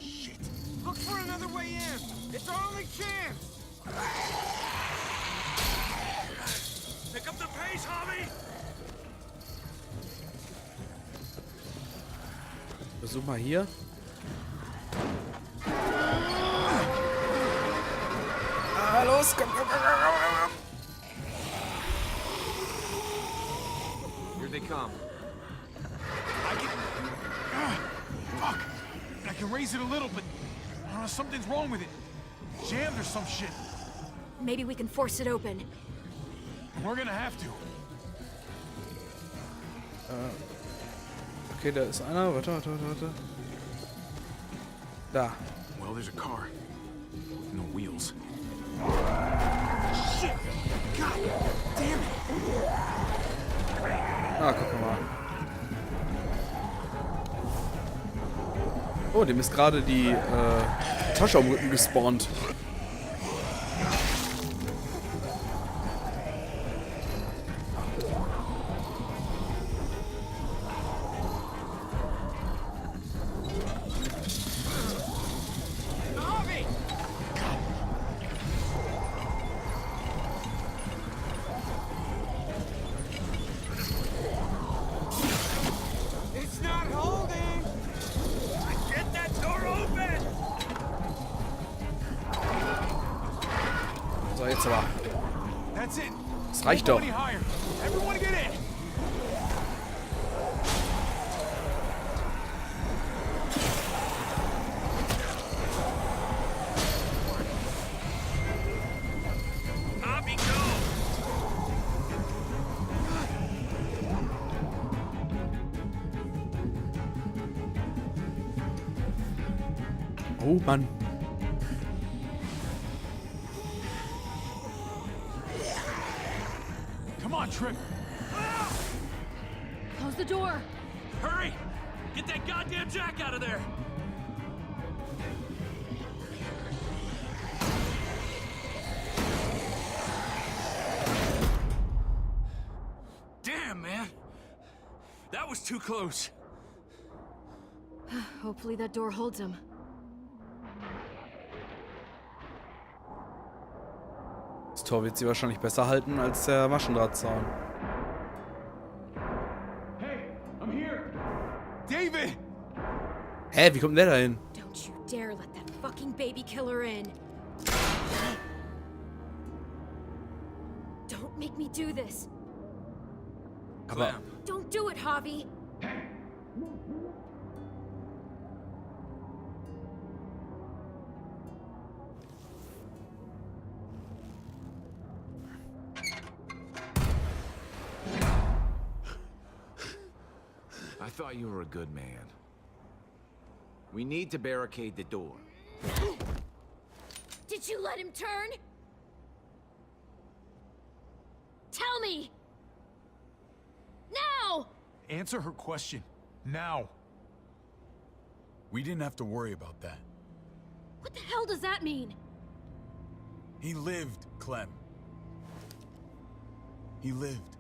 Shit. Look for another way in. It's our only chance. Pick up the pace, Hobby. Versuch mal hier. Ah, los, komm, komm, komm, komm, komm. Here they come. Fuck. I can raise it a little, but I don't know, something's wrong with it. Jammed or some shit. Maybe we can force it open. We're gonna have to. Okay, da ist einer. Warte. Da. Well, there's a car with no wheels. Shit! God damn it! Ah, guck mal. Oh, dem ist gerade die Tasche am Rücken gespawnt. It's not holding. Get that door open. So, jetzt aber. That's it. Das reicht doch. Everyone get in. Hobby, go. Oh, Mann. Come on, Trip. Close the door. Hurry! Get that goddamn jack out of there. Damn, man. That was too close. Hopefully that door holds him. Das Tor wird sie wahrscheinlich besser halten als der Maschendrahtzaun. Hey, I'm here. David! Hä, wie kommt der da hin? Don't you dare let that fucking baby killer in. Don't make me do this. Aber Don't do it, Javi. I thought you were a good man. We need to barricade the door. Did you let him turn? Tell me! Now! Answer her question. Now. We didn't have to worry about that. What the hell does that mean? He lived, Clem. He lived.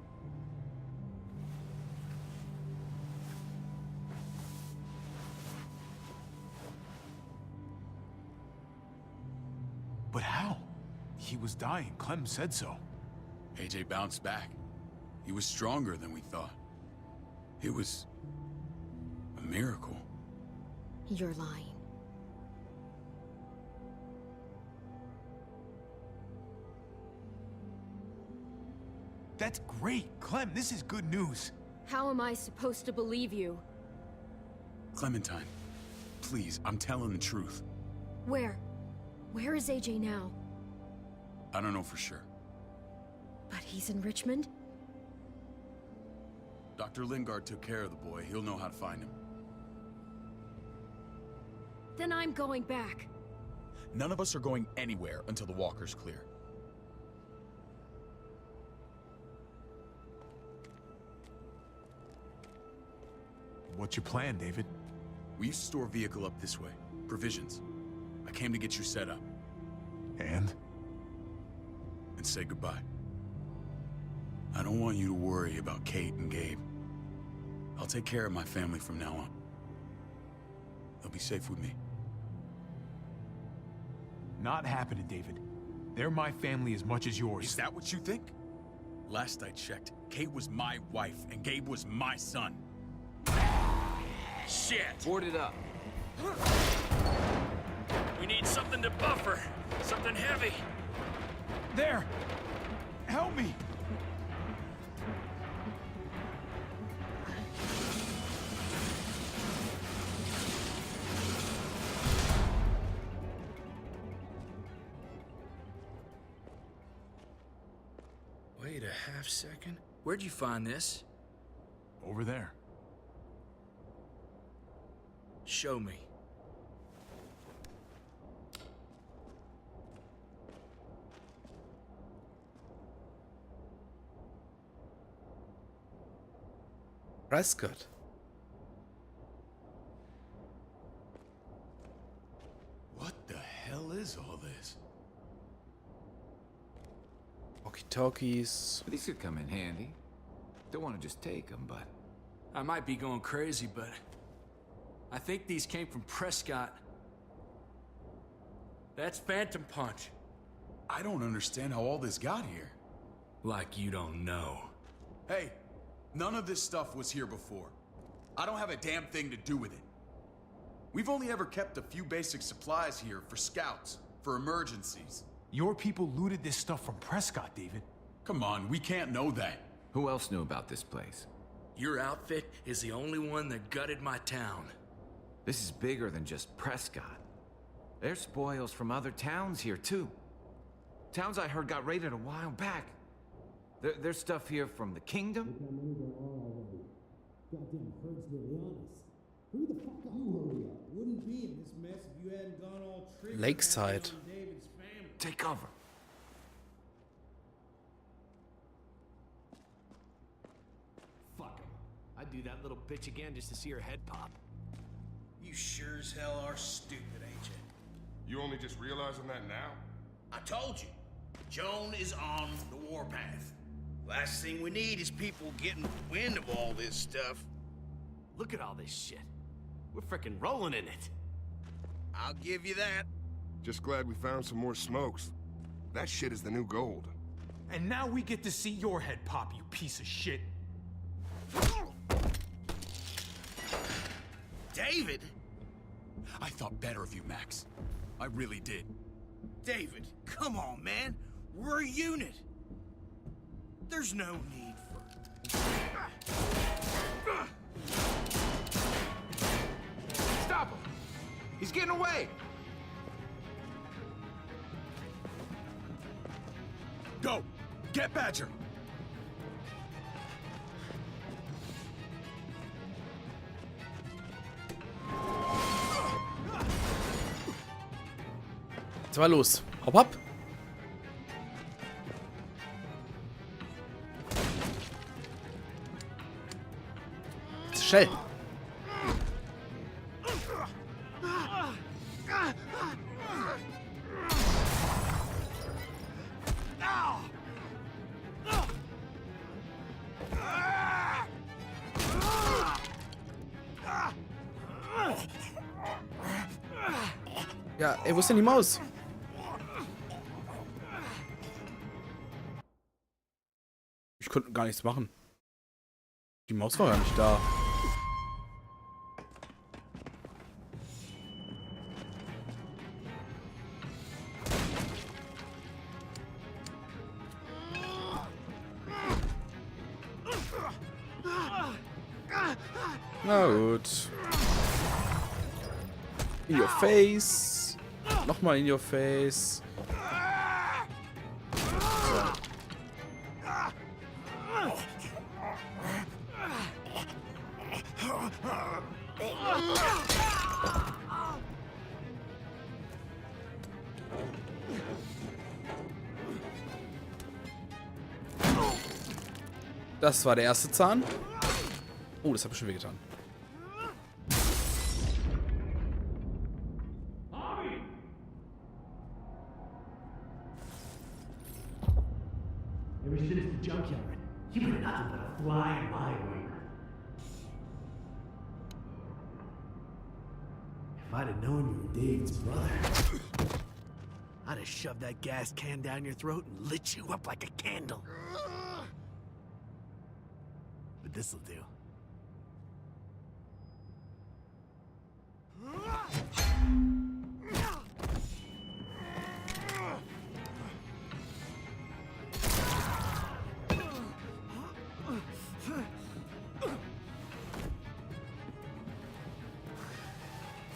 But how? He was dying. Clem said so. AJ bounced back. He was stronger than we thought. It was a miracle. You're lying. That's great. Clem, this is good news. How am I supposed to believe you? Clementine, please, I'm telling the truth. Where? Where is AJ now? I don't know for sure. But he's in Richmond? Dr. Lingard took care of the boy. He'll know how to find him. Then I'm going back. None of us are going anywhere until the walker's clear. What's your plan, David? We used to store a vehicle up this way. Provisions. I came to get you set up. And say goodbye. I don't want you to worry about Kate and Gabe. I'll take care of my family from now on. They'll be safe with me. Not happening, David. They're my family as much as yours. Is that what you think? Last I checked, Kate was my wife and Gabe was my son. Shit! Board it up. We need something to buffer. Something heavy. There! Help me! Wait a half second. Where'd you find this? Over there. Show me. Prescott. What the hell is all this? Walkie-talkies. These could come in handy. Don't want to just take them, but... I might be going crazy, but... I think these came from Prescott. That's Phantom Punch. I don't understand how all this got here. Like you don't know. Hey, none of this stuff was here before. I don't have a damn thing to do with it. We've only ever kept a few basic supplies here for scouts, for emergencies. Your people looted this stuff from Prescott, David. Come on, we can't know that. Who else knew about this place? Your outfit is the only one that gutted my town. This is bigger than just Prescott. There's spoils from other towns here, too. Towns I heard got raided a while back. There's stuff here from the kingdom. Goddamn herd's really honest. Who the fuck are you? Hurry up. Wouldn't be in this mess if you hadn't gone all tricky. Lakeside. David's family. Take cover. Fuck him. I'd do that little bitch again just to see her head pop. You sure as hell are stupid, ain't you? You only just realizing that now? I told you. Joan is on the warpath. Last thing we need is people getting wind of all this stuff. Look at all this shit. We're frickin' rolling in it. I'll give you that. Just glad we found some more smokes. That shit is the new gold. And now we get to see your head pop, you piece of shit. David? I thought better of you, Max. I really did. David, come on, man. We're a unit. There's no need for... Stop him! He's getting away! Go! Get Badger! Jetzt mal los. Hopp, hopp. Schnell. Ja, ey, wo ist denn die Maus? Ich konnte gar nichts machen. Die Maus war gar nicht da. Na gut. In your face. Nochmal in your face. So. Das war der erste Zahn. Oh, das hat bestimmt wehgetan. Ever since the junkyard, you've been nothing but a fly in my wing. If I'd have known you were David's brother, I'd have shoved that gas can down your throat and lit you up like a candle. But this'll do.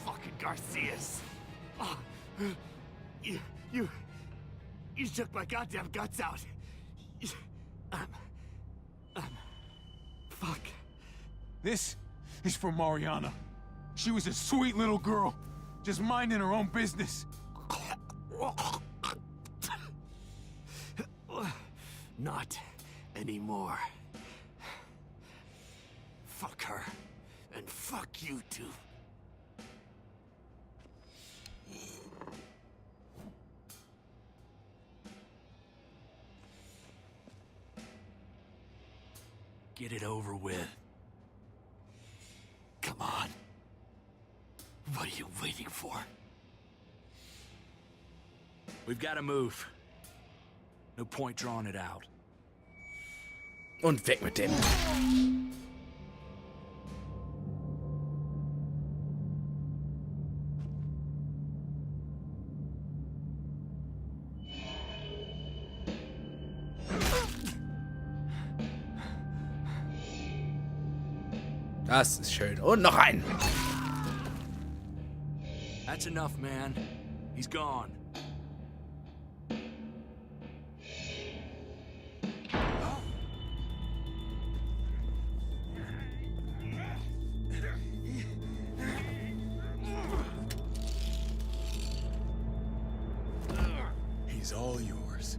Fucking Garcias. Oh, you shook my goddamn guts out. Fuck. This is for Mariana. She was a sweet little girl, just minding her own business. Not anymore. Fuck her, and fuck you too. Get it over with. Come on. What are you waiting for? We've got to move. No point drawing it out. Und weg mit dem. Das ist schön. Und noch einen. That's enough, man. He's gone. He's all yours.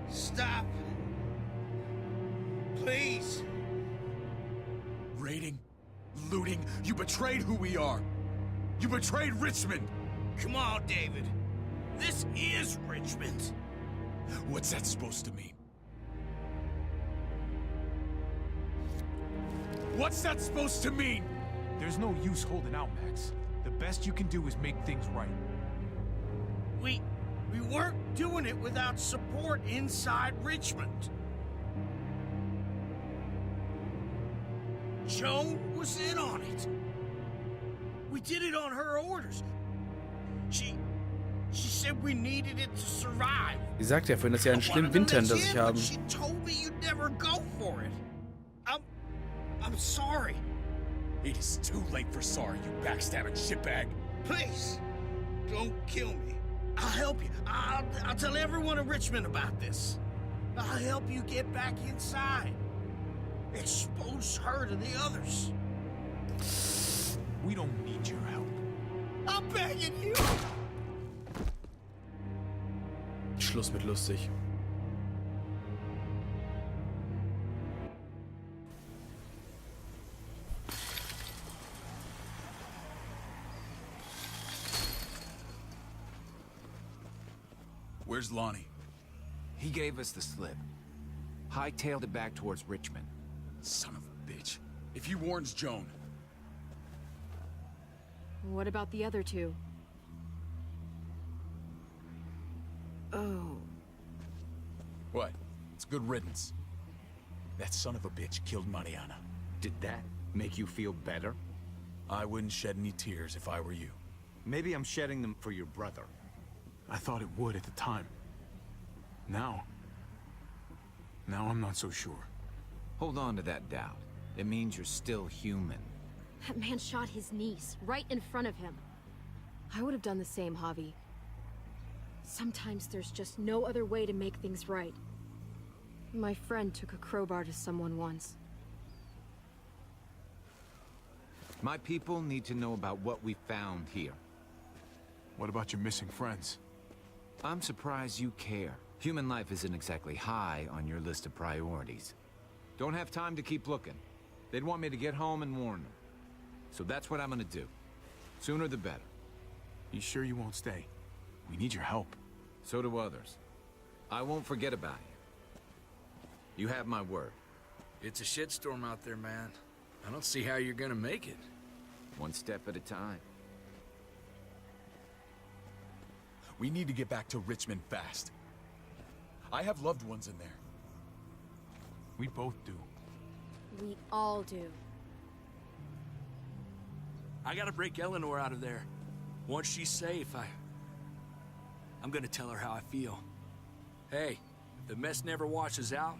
Stop. Please. Raiding, looting, you betrayed who we are. You betrayed Richmond. Come on, David. This is Richmond. What's that supposed to mean? What's that supposed to mean? There's no use holding out, Max. The best you can do is make things right. We weren't doing it without support inside Richmond. Joan was in on it. We did it on her orders. She said we needed it to survive. Sie sagte ja vorhin, dass sie einen schlimmen Winter hinter sich haben. She told me you'd never go for it. I'm sorry. It is too late for sorry, you backstabbing shitbag. Please, don't kill me. I'll help you. I'll tell everyone in Richmond about this. I'll help you get back inside. Expose her to the others. We don't need your help. I'm begging you. Schluss mit lustig. Where's Lonnie? He gave us the slip. Hightailed it back towards Richmond. Son of a bitch. If he warns Joan... What about the other two? Oh. What? It's good riddance. That son of a bitch killed Mariana. Did that make you feel better? I wouldn't shed any tears if I were you. Maybe I'm shedding them for your brother. I thought it would at the time. Now I'm not so sure. Hold on to that doubt. It means you're still human. That man shot his niece right in front of him. I would have done the same, Javi. Sometimes there's just no other way to make things right. My friend took a crowbar to someone once. My people need to know about what we found here. What about your missing friends? I'm surprised you care. Human life isn't exactly high on your list of priorities. Don't have time to keep looking. They'd want me to get home and warn them. So that's what I'm gonna do. Sooner the better. You sure you won't stay? We need your help. So do others. I won't forget about you. You have my word. It's a shitstorm out there, man. I don't see how you're gonna make it. One step at a time. We need to get back to Richmond fast. I have loved ones in there. We both do. We all do. I gotta break Eleanor out of there. Once she's safe, I'm gonna tell her how I feel. Hey, if the mess never washes out,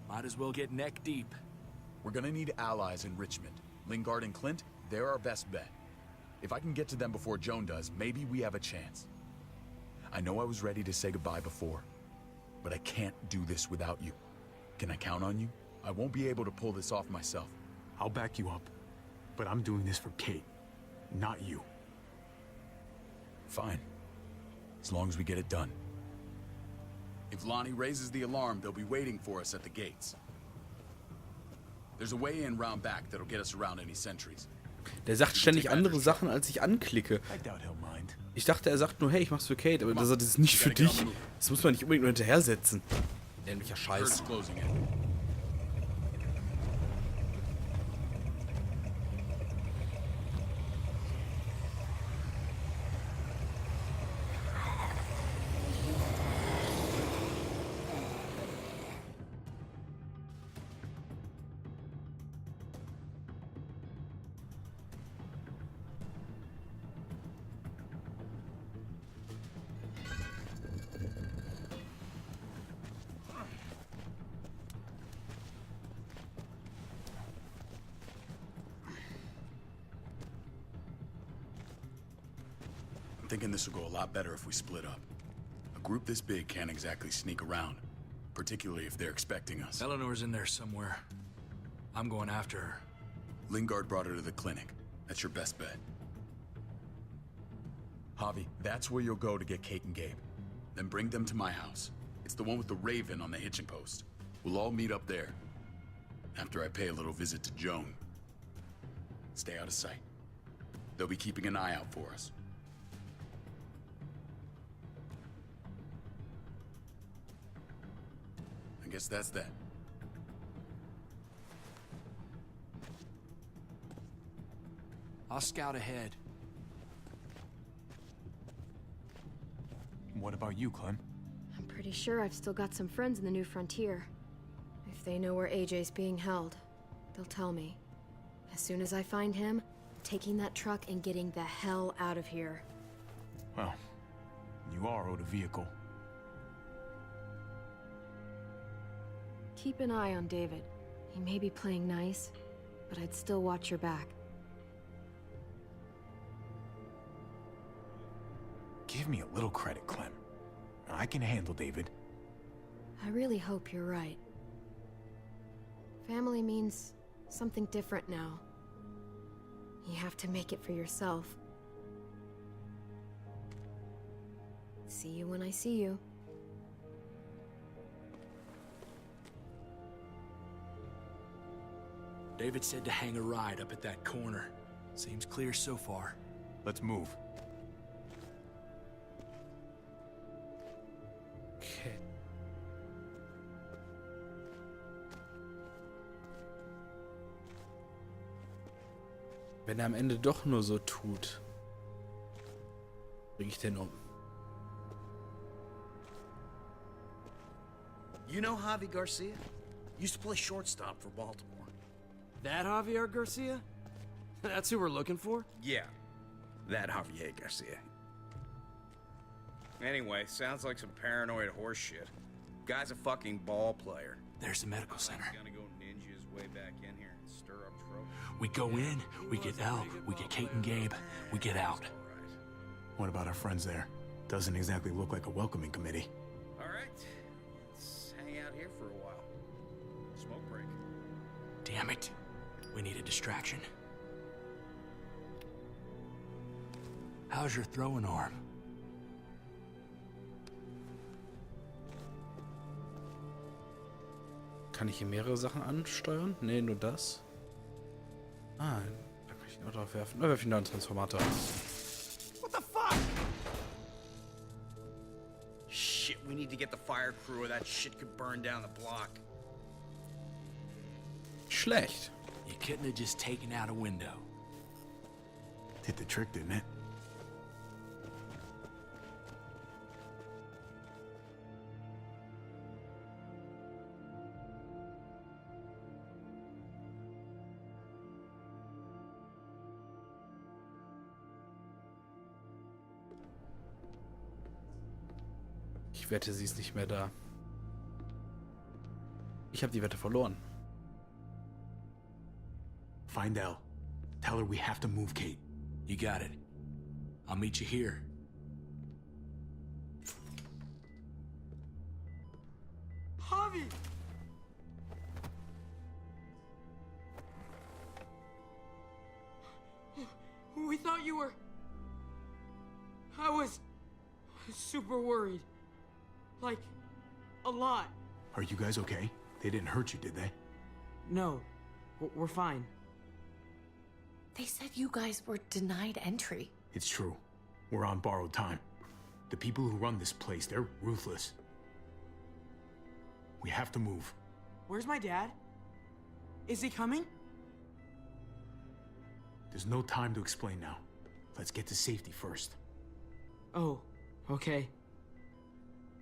might as well get neck deep. We're gonna need allies in Richmond. Lingard and Clint, they're our best bet. If I can get to them before Joan does, maybe we have a chance. I know I was ready to say goodbye before, but I can't do this without you. Can I count on you? I won't be able to pull this off myself. I'll back you up, but I'm doing this for Kate, not you. Fine. As long as we get it done. If Lonnie raises the alarm, they'll be waiting for us at the gates. There's a way in round back that'll get us around any sentries. Der sagt ständig andere Sachen, als ich anklicke. Ich dachte, er sagt nur, hey, ich mach's für Kate, aber das ist nicht für dich. Das muss man nicht unbedingt nur hinterher setzen. Dämlicher Scheiß. I'm thinking this will go a lot better if we split up. A group this big can't exactly sneak around, particularly if they're expecting us. Eleanor's in there somewhere. I'm going after her. Lingard brought her to the clinic. That's your best bet. Javi, that's where you'll go to get Kate and Gabe. Then bring them to my house. It's the one with the raven on the hitching post. We'll all meet up there. After I pay a little visit to Joan. Stay out of sight. They'll be keeping an eye out for us. I guess that's that. I'll scout ahead. What about you, Clem? I'm pretty sure I've still got some friends in the New Frontier. If they know where AJ's being held, they'll tell me. As soon as I find him, taking that truck and getting the hell out of here. Well, you are owed a vehicle. Keep an eye on David. He may be playing nice, but I'd still watch your back. Give me a little credit, Clem. I can handle David. I really hope you're right. Family means something different now. You have to make it for yourself. See you when I see you. David said to hang a ride up at that corner. Seems clear so far. Let's move. Okay. Wenn er am Ende doch nur so tut, bring ich den um. You know Javi Garcia? Used to play shortstop for Baltimore. That Javier Garcia? That's who we're looking for? Yeah, that Javier Garcia. Anyway, sounds like some paranoid horse shit. Guy's a fucking ball player. There's the medical center. He's gonna go ninja his way back in here and stir up trouble. We go in, we get Elle, we get Kate and Gabe, we get out. What about our friends there? Doesn't exactly look like a welcoming committee. All right, let's hang out here for a while. Smoke break. Damn it. We need a distraction. How's your throwing arm? Kann ich hier mehrere Sachen ansteuern? Nee, nur das. Ah, da kann ich ihn auch drauf werfen. Da werfe ich noch einen Transformator. What the fuck? Shit, we need to get the fire crew or that shit could burn down the block. Schlecht. You couldn't have just taken out a window. Did the trick, didn't it? Ich wette, sie ist nicht mehr da. Ich habe die Wette verloren. Find Elle. Tell her we have to move Kate. You got it. I'll meet you here. Javi! We thought you were... I was super worried. Like, a lot. Are you guys okay? They didn't hurt you, did they? No, we're fine. They said you guys were denied entry. It's true. We're on borrowed time. The people who run this place, they're ruthless. We have to move. Where's my dad? Is he coming? There's no time to explain now. Let's get to safety first. Oh, okay.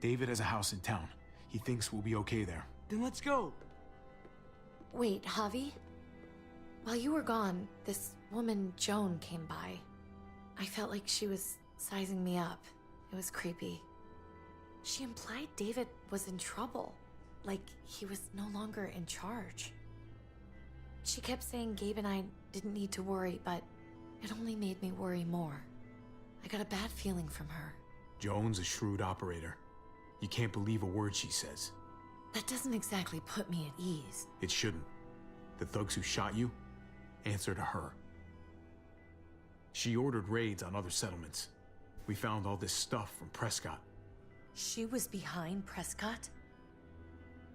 David has a house in town. He thinks we'll be okay there. Then let's go. Wait, Javi? While you were gone, this woman, Joan, came by. I felt like she was sizing me up. It was creepy. She implied David was in trouble. Like he was no longer in charge. She kept saying Gabe and I didn't need to worry, but it only made me worry more. I got a bad feeling from her. Joan's a shrewd operator. You can't believe a word she says. That doesn't exactly put me at ease. It shouldn't. The thugs who shot you answer to her. She ordered raids on other settlements. We found all this stuff from Prescott. She was behind Prescott?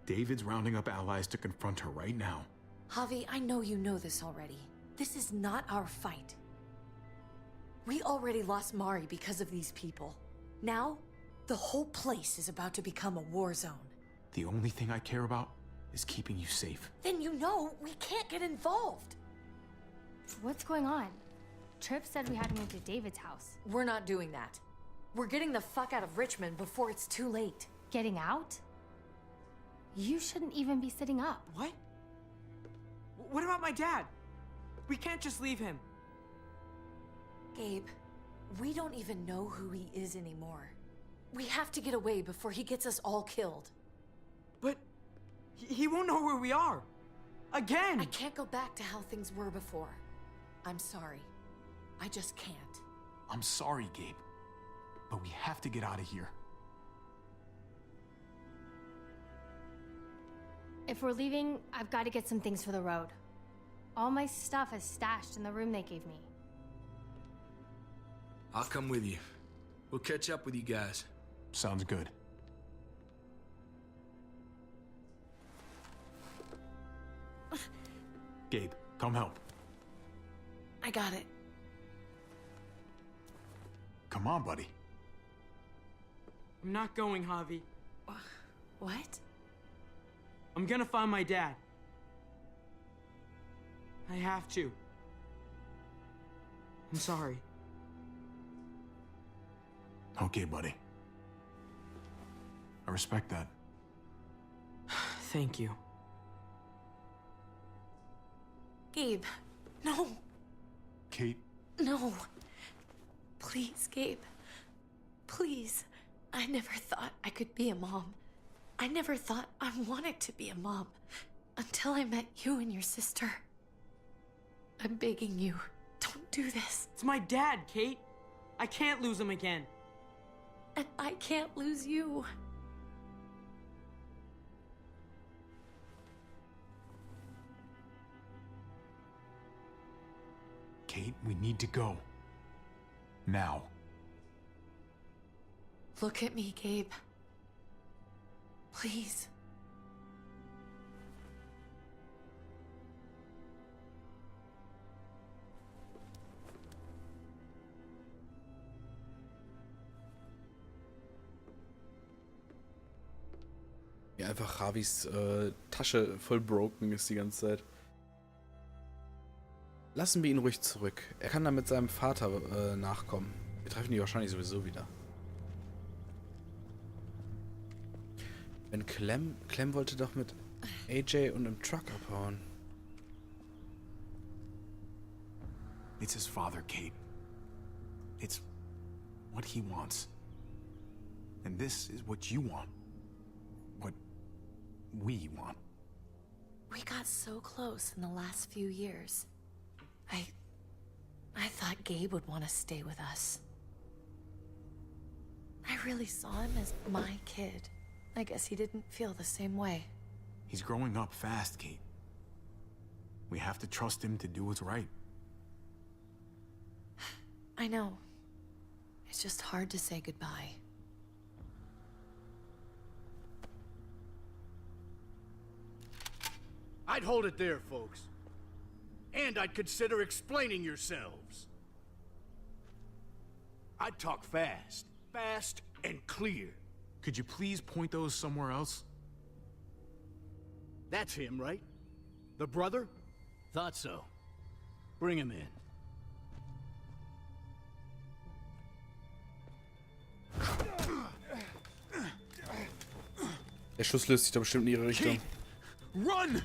David's rounding up allies to confront her right now. Javi, I know you know this already. This is not our fight. We already lost Mari because of these people. Now, the whole place is about to become a war zone. The only thing I care about is keeping you safe. Then you know we can't get involved. What's going on? Tripp said we had to move to David's house. We're not doing that. We're getting the fuck out of Richmond before it's too late. Getting out? You shouldn't even be sitting up. What? What about my dad? We can't just leave him. Gabe, we don't even know who he is anymore. We have to get away before he gets us all killed. But he won't know where we are. Again! I can't go back to how things were before. I'm sorry. I just can't. I'm sorry, Gabe. But we have to get out of here. If we're leaving, I've got to get some things for the road. All my stuff is stashed in the room they gave me. I'll come with you. We'll catch up with you guys. Sounds good. Gabe, come help. I got it. Come on, buddy. I'm not going, Javi. What? I'm gonna find my dad. I have to. I'm sorry. Okay, buddy. I respect that. Thank you. Gabe, no. Kate? No. Please, Gabe. Please. I never thought I could be a mom. I never thought I wanted to be a mom until I met you and your sister. I'm begging you, don't do this. It's my dad, Kate. I can't lose him again. And I can't lose you. Kate, we need to go. Now. Look at me, Gabe. Please. Ja, einfach Ravis Tasche voll broken ist die ganze Zeit. Lassen wir ihn ruhig zurück. Er kann dann mit seinem Vater nachkommen. Wir treffen die wahrscheinlich sowieso wieder. Wenn Clem wollte doch mit AJ und einem Truck abhauen. It's his father, Kate. It's what he wants. And this is what you want. What we want. We got so close in the last few years. I thought Gabe would want to stay with us. I really saw him as my kid. I guess he didn't feel the same way. He's growing up fast, Kate. We have to trust him to do what's right. I know. It's just hard to say goodbye. I'd hold it there, folks. And I'd consider explaining yourselves. I'd talk fast. Fast and clear. Could you please point those somewhere else? That's him, right? The brother? Thought so. Bring him in. Der Schuss löst sich da bestimmt in ihre Richtung. Run!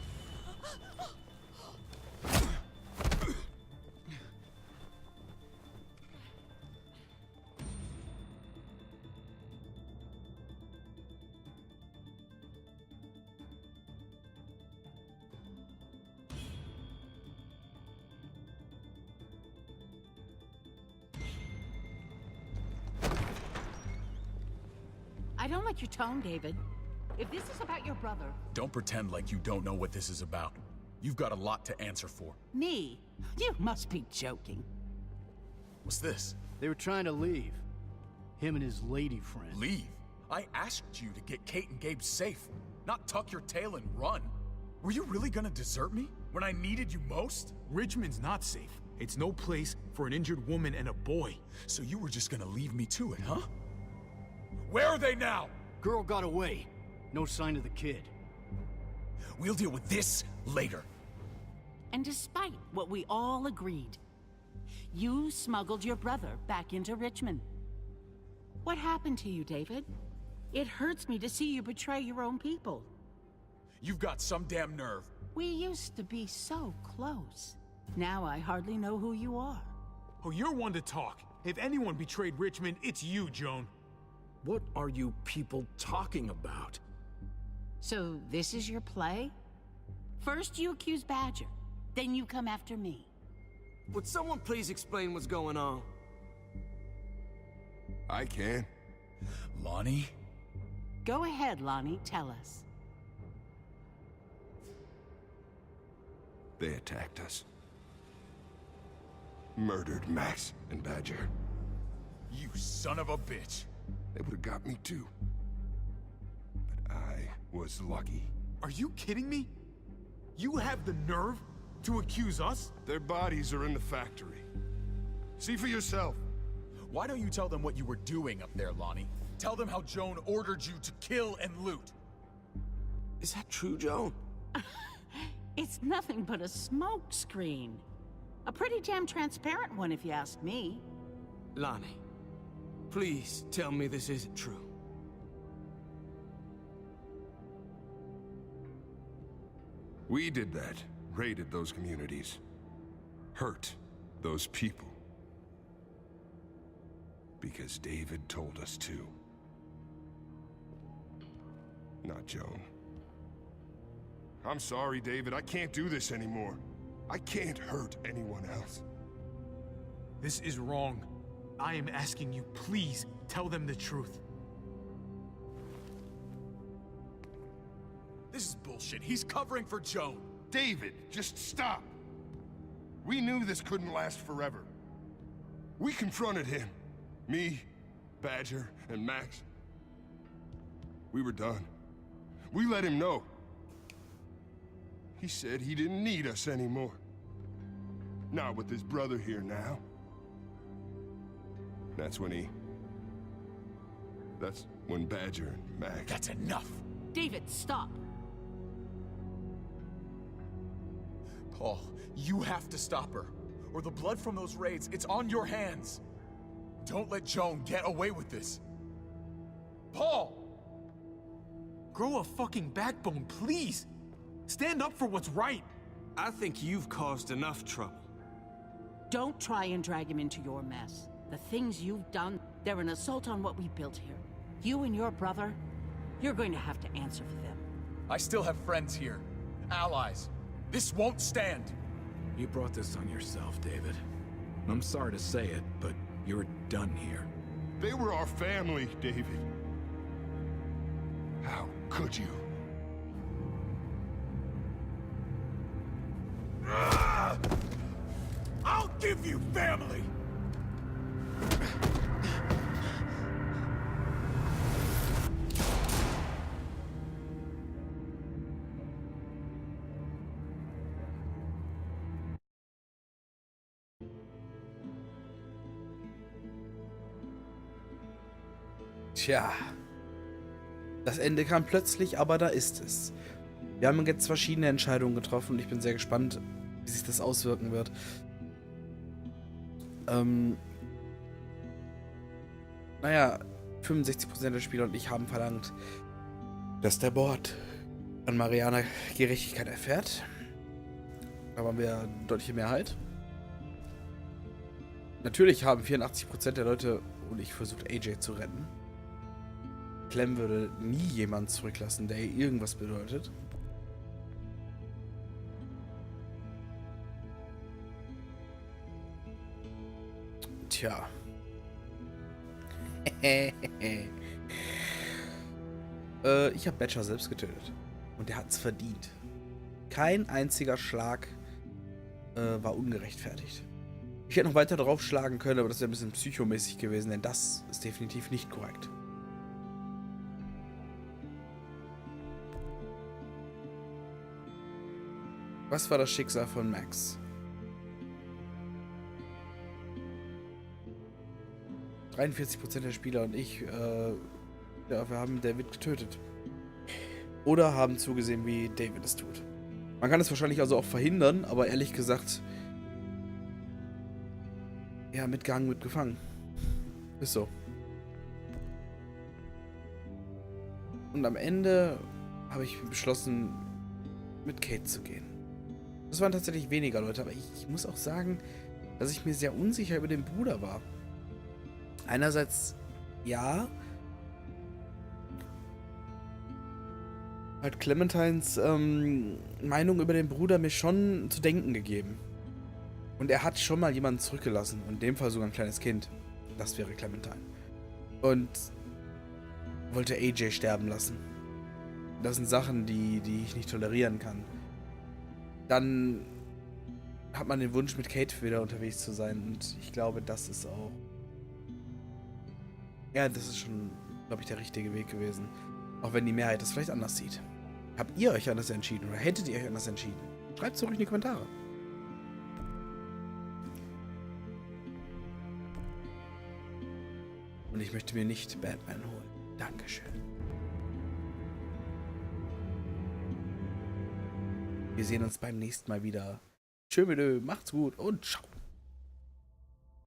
I don't like your tone, David. If this is about your brother... Don't pretend like you don't know what this is about. You've got a lot to answer for. Me? You must be joking. What's this? They were trying to leave. Him and his lady friend. Leave? I asked you to get Kate and Gabe safe, not tuck your tail and run. Were you really gonna desert me when I needed you most? Richmond's not safe. It's no place for an injured woman and a boy. So you were just gonna leave me to it, huh? Where are they now? Girl got away. No sign of the kid. We'll deal with this later. And despite what we all agreed, you smuggled your brother back into Richmond. What happened to you, David? It hurts me to see you betray your own people. You've got some damn nerve. We used to be so close. Now I hardly know who you are. Oh, you're one to talk. If anyone betrayed Richmond, it's you, Joan. What are you people talking about? So this is your play? First you accuse Badger, then you come after me. Would someone please explain what's going on? I can. Lonnie? Go ahead, Lonnie, tell us. They attacked us. Murdered Max and Badger. You son of a bitch. They would have got me too. But I was lucky. Are you kidding me? You have the nerve to accuse us? Their bodies are in the factory. See for yourself. Why don't you tell them what you were doing up there, Lonnie? Tell them how Joan ordered you to kill and loot. Is that true, Joan? It's nothing but a smoke screen. A pretty damn transparent one, if you ask me. Lonnie, please tell me this isn't true. We did that. Raided those communities. Hurt those people. Because David told us to. Not Joan. I'm sorry, David. I can't do this anymore. I can't hurt anyone else. This is wrong. I am asking you, please, tell them the truth. This is bullshit. He's covering for Joan. David, just stop. We knew this couldn't last forever. We confronted him. Me, Badger, and Max. We were done. We let him know. He said he didn't need us anymore. Not with his brother here now. That's when Badger and Max... That's enough! David, stop. Paul, you have to stop her. Or the blood from those raids, it's on your hands. Don't let Joan get away with this. Paul! Grow a fucking backbone, please. Stand up for what's right. I think you've caused enough trouble. Don't try and drag him into your mess. The things you've done, they're an assault on what we built here. You and your brother, you're going to have to answer for them. I still have friends here. Allies. This won't stand. You brought this on yourself, David. I'm sorry to say it, but you're done here. They were our family, David. How could you? I'll give you family! Tja. Das Ende kam plötzlich, aber da ist es. Wir haben jetzt verschiedene Entscheidungen getroffen und ich bin sehr gespannt, wie sich das auswirken wird. Naja, 65% der Spieler und ich haben verlangt, dass der Board an Mariana Gerechtigkeit erfährt. Da waren wir eine deutliche Mehrheit. Natürlich haben 84% der Leute und ich versucht, AJ zu retten. Clem würde nie jemanden zurücklassen, der ihr irgendwas bedeutet. Tja. Ich habe Badger selbst getötet. Und der hat es verdient. Kein einziger Schlag war ungerechtfertigt. Ich hätte noch weiter draufschlagen können, aber das wäre ein bisschen psychomäßig gewesen, denn das ist definitiv nicht korrekt. Was war das Schicksal von Max? 43% der Spieler und ich, ja, wir haben David getötet. Oder haben zugesehen, wie David es tut. Man kann es wahrscheinlich also auch verhindern, aber ehrlich gesagt, ja, mitgehangen, mitgefangen. Ist so. Und am Ende habe ich beschlossen, mit Kate zu gehen. Das waren tatsächlich weniger Leute, aber ich muss auch sagen, dass ich mir sehr unsicher über den Bruder war. Einerseits, ja, hat Clementines Meinung über den Bruder mir schon zu denken gegeben. Und er hat schon mal jemanden zurückgelassen. Und in dem Fall sogar ein kleines Kind. Das wäre Clementine. Und wollte AJ sterben lassen. Das sind Sachen, die ich nicht tolerieren kann. Dann hat man den Wunsch, mit Kate wieder unterwegs zu sein. Und ich glaube, das ist auch... Ja, das ist schon, glaube ich, der richtige Weg gewesen. Auch wenn die Mehrheit das vielleicht anders sieht. Habt ihr euch anders entschieden? Oder hättet ihr euch anders entschieden? Schreibt es ruhig in die Kommentare. Und ich möchte mir nicht Batman holen. Dankeschön. Wir sehen uns beim nächsten Mal wieder. Tschö, macht's gut und ciao.